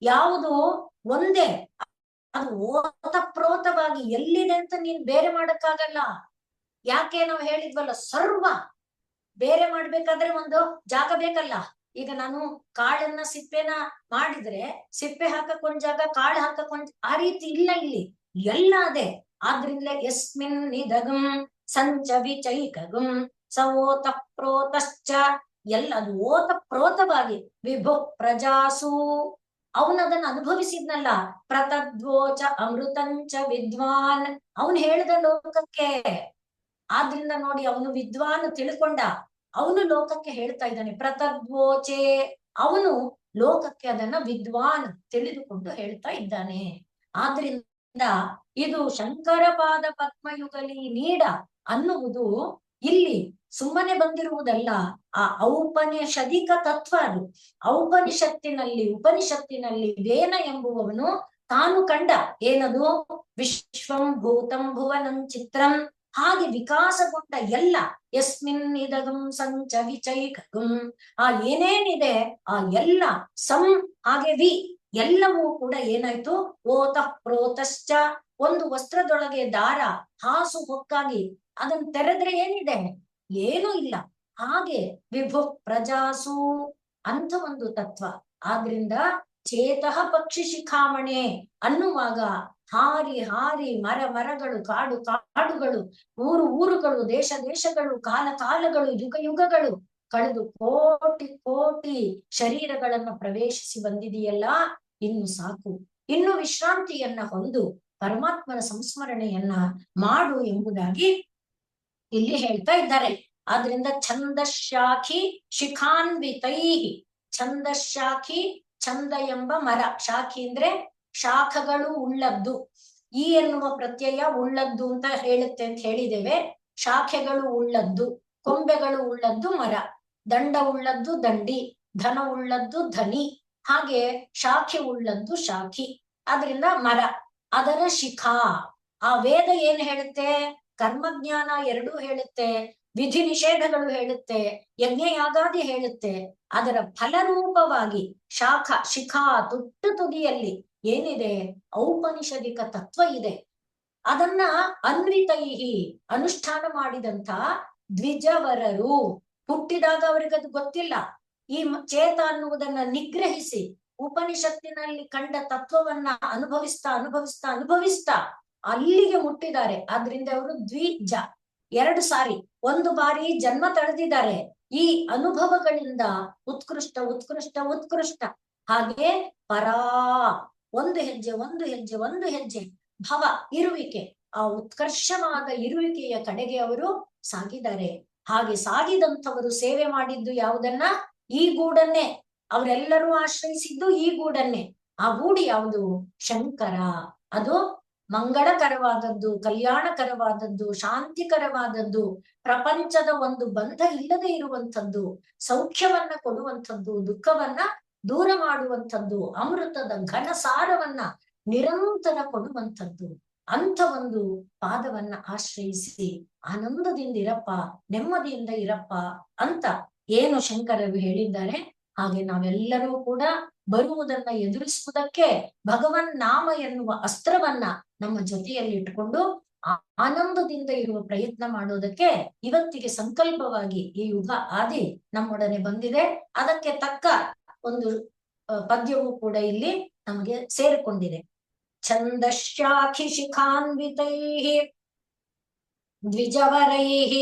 ಯಾವುದು ಒಂದೇ, ಅದು ಓತಪ್ರೋತವಾಗಿ ಎಲ್ಲಿದೆ ಅಂತ ನೀನ್ ಬೇರೆ ಮಾಡಕ್ಕಾಗಲ್ಲ. ಯಾಕೆ ನಾವು ಹೇಳಿದ್ವಲ್ಲ, ಸರ್ವ ಬೇರೆ ಮಾಡ್ಬೇಕಾದ್ರೆ ಒಂದು ಜಾಗ ಬೇಕಲ್ಲ. ಈಗ ನಾನು ಕಾಳನ್ನ ಸಿಪ್ಪೆನ ಮಾಡಿದ್ರೆ ಸಿಪ್ಪೆ ಹಾಕಕ್ ಒಂದ್ ಜಾಗ, ಕಾಳು ಹಾಕಕ್ ಒಂದ್, ಆ ರೀತಿ ಇಲ್ಲ ಇಲ್ಲಿ, ಎಲ್ಲ ಅದೇ. ಆದ್ರಿಂದ ಯಸ್ಮಿನ್ ನಿದಗಂ ಸಂಚ ವಿಚೈಕಗಂ ಸ ಓತ ಪ್ರೋತಶ್ಚ, ಎಲ್ಲ ಅದು ಓತ ಪ್ರೋತವಾಗಿ ವಿಭು ಪ್ರಜಾಸು. ಅವನದನ್ನ ಅನುಭವಿಸಿದ್ನಲ್ಲ. ಪ್ರತದ್ವೋಚ ಅಮೃತಂಚ ವಿದ್ವಾನ್, ಅವನು ಹೇಳಿದ ಲೋಕಕ್ಕೆ. ಆದ್ರಿಂದ ನೋಡಿ, ಅವನು ವಿದ್ವಾನ್ ತಿಳ್ಕೊಂಡ, ಅವನು ಲೋಕಕ್ಕೆ ಹೇಳ್ತಾ ಇದ್ದಾನೆ. ಪ್ರತದ್ವೋಚೆ, ಅವನು ಲೋಕಕ್ಕೆ ಅದನ್ನ ವಿದ್ವಾನ್ ತಿಳಿದುಕೊಂಡು ಹೇಳ್ತಾ ಇದ್ದಾನೆ. ಆದ್ರಿಂದ ಇದು ಶಂಕರ ಪಾದ ಪದ್ಮಯುಗಲಿ ನೀಡ ಅನ್ನುವುದು ಇಲ್ಲಿ ಸುಮ್ಮನೆ ಬಂದಿರುವುದಲ್ಲ, ಆ ಔಪನಿಷದಿಕ ತತ್ವ ಅದು. ಉಪನಿಷತ್ತಿನಲ್ಲಿ ವೇನ ಎಂಬುವವನು ತಾನು ಕಂಡ ಏನದು, ವಿಶ್ವಂ ಭೂತಂ ಭುವನಂ ಚಿತ್ರಂ, ಹಾಗೆ ವಿಕಾಸಗೊಂಡ ಎಲ್ಲ ಯಸ್ಮಿನ್ ಇದಗಂ ಸಂಚ ವಿಚೈಕಗಂ, ಆ ಏನೇನಿದೆ ಆ ಎಲ್ಲ ಸಂ ಹಾಗೆ ವಿ ಎಲ್ಲವೂ ಕೂಡ ಏನಾಯ್ತು, ಓತಃ ಪ್ರೋತಶ್ಚ, ಒಂದು ವಸ್ತ್ರದೊಳಗೆ ದಾರ ಹಾಸು ಹೊಕ್ಕಾಗಿ ಅದನ್ನ ತೆರೆದ್ರೆ ಏನಿದೆ, ಏನೂ ಇಲ್ಲ. ಹಾಗೆ ವಿಭು ಪ್ರಜಾಸು ಅಂತ ಒಂದು ತತ್ವ. ಆದ್ರಿಂದ ಚೇತಃ ಪಕ್ಷಿ ಶಿಖಾಮಣೆ ಅನ್ನುವಾಗ ಹಾರಿ ಹಾರಿ ಮರಗಳು, ಕಾಡುಗಳು, ಊರುಗಳು, ದೇಶಗಳು, ಕಾಲಗಳು, ಯುಗಗಳು ಕಳೆದು ಕೋಟಿ ಶರೀರಗಳನ್ನ ಪ್ರವೇಶಿಸಿ ಬಂದಿದೆಯಲ್ಲ, ಇನ್ನು ಸಾಕು, ಇನ್ನು ವಿಶ್ರಾಂತಿಯನ್ನ ಹೊಂದು ಪರಮಾತ್ಮನ ಸಂಸ್ಮರಣೆಯನ್ನ ಮಾಡು ಎಂಬುದಾಗಿ ಇಲ್ಲಿ ಹೇಳ್ತಾ ಇದ್ದಾರೆ. ಆದ್ರಿಂದ ಛಂದಶಾಖಿ ಶಿಖಾನ್ವಿತೈ, ಛಂದಶಾಖಿ, ಛಂದ ಎಂಬ ಮರ, ಶಾಖಿ ಅಂದ್ರೆ ಶಾಖಗಳು ಉಳ್ಳದ್ದು, ಈ ಎನ್ನುವ ಪ್ರತ್ಯಯ ಉಳ್ಳದ್ದು ಅಂತ ಹೇಳುತ್ತೆ ಅಂತ ಹೇಳಿದ್ದೇವೆ. ಶಾಖೆಗಳು ಉಳ್ಳದ್ದು, ಕೊಂಬೆಗಳು ಉಳ್ಳದ್ದು ಮರ, ದಂಡ ಉಳ್ಳದ್ದು ದಂಡಿ, ಧನ ಉಳ್ಳದ್ದು ಧನಿ, ಹಾಗೆ ಶಾಖೆ ಉಳ್ಳದ್ದು ಶಾಖಿ. ಆದ್ರಿಂದ ಮರ, ಅದರ ಶಿಖಾ. ಆ ವೇದ ಏನ್ ಹೇಳುತ್ತೆ, ಕರ್ಮಜ್ಞಾನ ಎರಡೂ ಹೇಳುತ್ತೆ, ವಿಧಿ ನಿಷೇಧಗಳು ಹೇಳುತ್ತೆ, ಯಜ್ಞ ಯಾಗಾದಿ ಹೇಳುತ್ತೆ. ಅದರ ಫಲರೂಪವಾಗಿ ಶಿಖಾ ತುದಿಯಲ್ಲಿ ಏನಿದೆ, ಔಪನಿಷದಿಕ ತತ್ವ ಇದೆ. ಅದನ್ನ ಅನ್ವಿತೈಹಿ ಅನುಷ್ಠಾನ ಮಾಡಿದಂತ ದ್ವಿಜವರರು, ಹುಟ್ಟಿದಾಗ ಅವರಿಗದು ಗೊತ್ತಿಲ್ಲ, ಈ ಚೇತ ಅನ್ನುವುದನ್ನ ನಿಗ್ರಹಿಸಿ ಉಪನಿಷತ್ತಿನಲ್ಲಿ ಕಂಡ ತತ್ವವನ್ನ ಅನುಭವಿಸ್ತಾ ಅಲ್ಲಿಗೆ ಮುಟ್ಟಿದ್ದಾರೆ. ಆದ್ರಿಂದ ಅವರು ದ್ವಿಜ, 2 ಸಾರಿ, 1 ಬಾರಿ ಜನ್ಮ ತಳೆದಿದ್ದಾರೆ. ಈ ಅನುಭವಗಳಿಂದ ಉತ್ಕೃಷ್ಟ ಹಾಗೆ ಪರಾ, ಒಂದು ಹೆಜ್ಜೆ ಭವ ಇರುವಿಕೆ, ಆ ಉತ್ಕರ್ಷವಾದ ಇರುವಿಕೆಯ ಕಡೆಗೆ ಅವರು ಸಾಗಿದ್ದಾರೆ. ಹಾಗೆ ಸಾಗಿದಂಥವರು ಸೇವೆ ಮಾಡಿದ್ದು ಯಾವುದನ್ನ, ಈ ಗೂಡನ್ನೇ. ಅವರೆಲ್ಲರೂ ಆಶ್ರಯಿಸಿದ್ದು ಈ ಗೂಡನ್ನೇ. ಆ ಗೂಡು ಯಾವುದು, ಶಂಕರ. ಅದು ಮಂಗಳಕರವಾದದ್ದು, ಕಲ್ಯಾಣಕರವಾದದ್ದು, ಶಾಂತಿಕರವಾದದ್ದು, ಪ್ರಪಂಚದ ಒಂದು ಬಂಧ ಇಲ್ಲದೆ ಇರುವಂಥದ್ದು, ಸೌಖ್ಯವನ್ನ ಕೊಡುವಂಥದ್ದು, ದುಃಖವನ್ನ ದೂರ ಮಾಡುವಂಥದ್ದು, ಅಮೃತದ ಘನಸಾರವನ್ನ ನಿರಂತರ ಕೊಡುವಂಥದ್ದು. ಅಂಥ ಒಂದು ಪಾದವನ್ನ ಆಶ್ರಯಿಸಿ ಆನಂದದಿಂದ ಇರಪ್ಪ, ನೆಮ್ಮದಿಯಿಂದ ಇರಪ್ಪ ಅಂತ ಏನು ಶಂಕರರು ಹೇಳಿದ್ದಾರೆ. ಹಾಗೆ ನಾವೆಲ್ಲರೂ ಕೂಡ ಬರುವುದನ್ನ ಎದುರಿಸುವುದಕ್ಕೆ ಭಗವನ್ ನಾಮ ಎನ್ನುವ ಅಸ್ತ್ರವನ್ನ ನಮ್ಮ ಜೊತೆಯಲ್ಲಿ ಇಟ್ಕೊಂಡು ಆನಂದದಿಂದ ಇರುವ ಪ್ರಯತ್ನ ಮಾಡೋದಕ್ಕೆ ಇವತ್ತಿಗೆ ಸಂಕಲ್ಪವಾಗಿ ಈ ಯುಗ ಆದಿ ನಮ್ಮೊಡನೆ ಬಂದಿದೆ. ಅದಕ್ಕೆ ತಕ್ಕ ಒಂದು ಪದ್ಯವೂ ಕೂಡ ಇಲ್ಲಿ ನಮಗೆ ಸೇರಿಕೊಂಡಿದೆ. ಛಂದಶ್ಯಾಖಿ ಶಿಖಾನ್ವಿತೈಃ ದ್ವಿಜವರೈಃ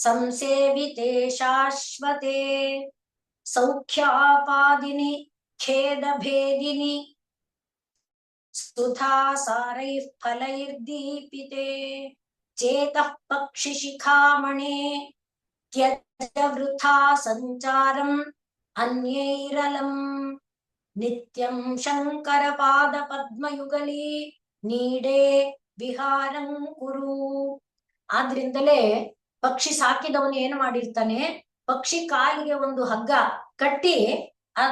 ಸಂಸೇವಿತೆ ಶಾಶ್ವತೆ ಸೌಖ್ಯಾಪಾದಿನಿ ಖೇದಭೇದಿನಿ ಸ್ತುತಾಸಾರೈಃ ಫಲೈರ್ದೀಪಿತೆ ಚೇತಃ ಪಕ್ಷಿ ಶಿಖಾಮಣೇ ತ್ಯಜ ವೃಥಾ ಸಂಚಾರಂ ಅನ್ಯೈರಲಂ ನಿತ್ಯಂ ಶಂಕರ ಪಾದ ಪದ್ಮಯುಗಲಿ ನೀಡೇ ವಿಹಾರಂ ಕುರು. ಆದ್ರಿಂದಲೇ ಪಕ್ಷಿ ಸಾಕಿದವನು ಏನು ಮಾಡಿರ್ತಾನೆ, ಪಕ್ಷಿ ಕಾಲಿಗೆ ಒಂದು ಹಗ್ಗ ಕಟ್ಟಿ ಆ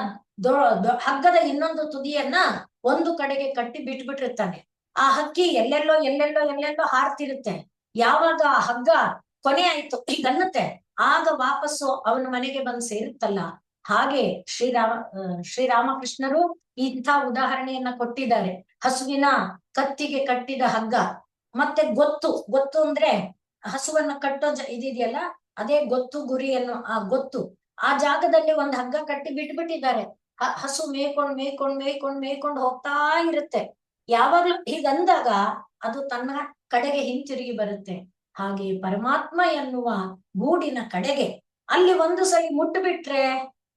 ಹಗ್ಗದ ಇನ್ನೊಂದು ತುದಿಯನ್ನ ಒಂದು ಕಡೆಗೆ ಕಟ್ಟಿ ಬಿಟ್ಬಿಟ್ಟಿರ್ತಾನೆ. ಆ ಹಕ್ಕಿ ಎಲ್ಲೆಲ್ಲೋ ಎಲ್ಲೆಲ್ಲೋ ಎಲ್ಲೆಲ್ಲೋ ಹಾರ್ತಿರುತ್ತೆ. ಯಾವಾಗ ಆ ಹಗ್ಗ ಕೊನೆ ಆಯ್ತು ಹೀಗನ್ನತ್ತೆ, ಆಗ ವಾಪಸ್ಸು ಅವನ ಮನೆಗೆ ಬಂದು ಸೇರುತ್ತಲ್ಲ. ಹಾಗೆ ಶ್ರೀರಾಮಕೃಷ್ಣರು ಇಂಥ ಉದಾಹರಣೆಯನ್ನ ಕೊಟ್ಟಿದ್ದಾರೆ. ಹಸುವಿನ ಕತ್ತಿಗೆ ಕಟ್ಟಿದ ಹಗ್ಗ, ಮತ್ತೆ ಗೊತ್ತು ಅಂದ್ರೆ ಹಸುವನ್ನ ಕಟ್ಟೋ ಇದಿದೆಯಲ್ಲ, ಅದೇ ಗೊತ್ತು ಗುರಿಯನ್ನು ಆ ಗೊತ್ತು ಆ ಜಾಗದಲ್ಲಿ ಒಂದು ಹಗ್ಗ ಕಟ್ಟಿ ಬಿಟ್ಬಿಟ್ಟಿದ್ದಾರೆ. ಹಸು ಮೇಯ್ಕೊಂಡ್ ಹೋಗ್ತಾ ಇರುತ್ತೆ. ಯಾವಾಗ್ಲೂ ಹೀಗಂದಾಗ ಅದು ತನ್ನ ಕಡೆಗೆ ಹಿಂತಿರುಗಿ ಬರುತ್ತೆ. ಹಾಗೆ ಪರಮಾತ್ಮ ಎನ್ನುವ ಗೂಡಿನ ಕಡೆಗೆ ಅಲ್ಲಿ ಒಂದು ಸರಿ ಮುಟ್ಟು ಬಿಟ್ರೆ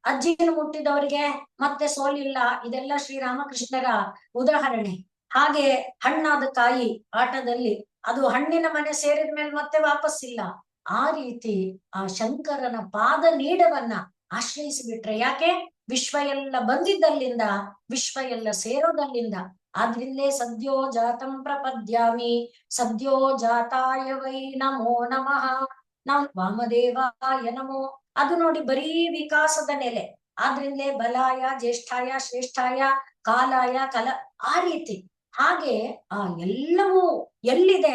ಅಜ್ಜಿಯನ್ನು ಮುಟ್ಟಿದವರಿಗೆ ಮತ್ತೆ ಸೋಲಿಲ್ಲ. ಇದೆಲ್ಲ ಶ್ರೀರಾಮಕೃಷ್ಣರ ಉದಾಹರಣೆ. ಹಾಗೆ ಹಣ್ಣಾದ ಕಾಯಿ ಆಟದಲ್ಲಿ ಅದು ಹಣ್ಣಿನ ಮನೆ ಸೇರಿದ ಮೇಲೆ ಮತ್ತೆ ವಾಪಸ್ಸಿಲ್ಲ. ಆ ರೀತಿ ಆ ಶಂಕರನ ಪಾದ ನೀಡವನ್ನ ಆಶ್ರಯಿಸಿಬಿಟ್ರೆ, ಯಾಕೆ ವಿಶ್ವ ಎಲ್ಲ ಬಂದಿದ್ದಲ್ಲಿಂದ, ವಿಶ್ವ ಎಲ್ಲ ಸೇರೋದಲ್ಲಿಂದ. ಆದ್ರಿಂದಲೇ ಸದ್ಯೋ ಜಾತಂ ಪ್ರಪದ್ಯಾಮಿ ಸದ್ಯೋ ಜಾತಾಯ ವೈ ನಮೋ ನಮಃ, ನಾವು ವಾಮದೇವಾಯ ನಮೋ. ಅದು ನೋಡಿ ಬರೀ ವಿಕಾಸದ ನೆಲೆ. ಆದ್ರಿಂದಲೇ ಬಲಾಯ ಜ್ಯೇಷ್ಠಾಯ ಶ್ರೇಷ್ಠಾಯ ಕಾಲಾಯ ಆ ರೀತಿ. ಹಾಗೆ ಆ ಎಲ್ಲವೂ ಎಲ್ಲಿದೆ,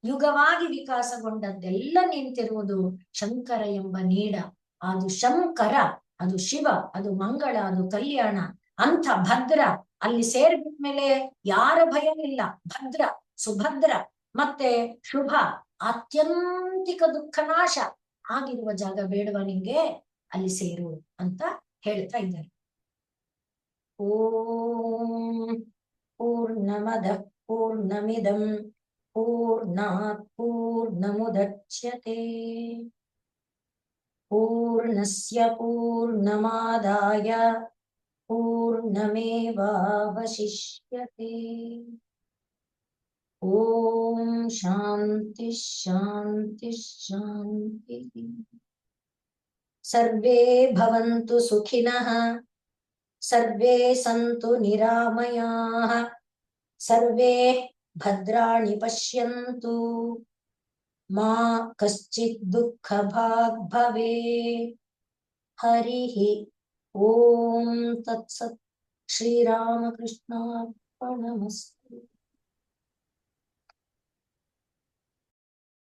ಯುಗವಾಗಿ ವಿಕಾಸಗೊಂಡದ್ದೆಲ್ಲ ನಿಂತಿರುವುದು ಶಂಕರ ಎಂಬ ನೀಡ. ಅದು ಶಂಕರ, ಅದು ಶಿವ, ಅದು ಮಂಗಳ, ಅದು ಕಲ್ಯಾಣ. ಅಂಥ ಭದ್ರ ಅಲ್ಲಿ ಸೇರ್ಬಿಟ್ಮೇಲೆ ಯಾರ ಭಯ ಇಲ್ಲ. ಭದ್ರ, ಸುಭದ್ರ, ಮತ್ತೆ ಶುಭ, ಆತ್ಯಂತಿಕ ದುಃಖನಾಶ ಆಗಿರುವ ಜಾಗ ಬೇಡವಾ ನಿಂಗೆ? ಅಲ್ಲಿ ಸೇರು ಅಂತ ಹೇಳ್ತಾ ಇದ್ದಾರೆ. ಓಂ ಪೂರ್ಣಮದಃ ಪೂರ್ಣಮಿದಂ ಪೂರ್ಣಾತ್ ಪೂರ್ಣಮುದಚ್ಯತೆ ಪೂರ್ಣಸ್ಯ ಪೂರ್ಣಮಾದಾಯ ಪೂರ್ಣಮೇವಾವಶಿಷ್ಯತೆ. ಓಂ ಶಾಂತಿ ಶಾಂತಿ ಶಾಂತಿ. ಸರ್ವೇ ಭವಂತು ಸುಖಿನಃ, ಸರ್ವೇ ಸಂತು ನಿರಾಮಯಾಃ, ಸರ್ವೇ ಭದ್ರಾಣಿ ಪಶ್ಯಂತು, ಮಾ ಕಶ್ಚಿತ್ ದುಃಖ ಭಾಗ್ ಭವೇತ್. ಹರಿಃ ಓಂ ತತ್ಸತ್. ಶ್ರೀರಾಮಕೃಷ್ಣಾರ್ಪಣಮಸ್ತು.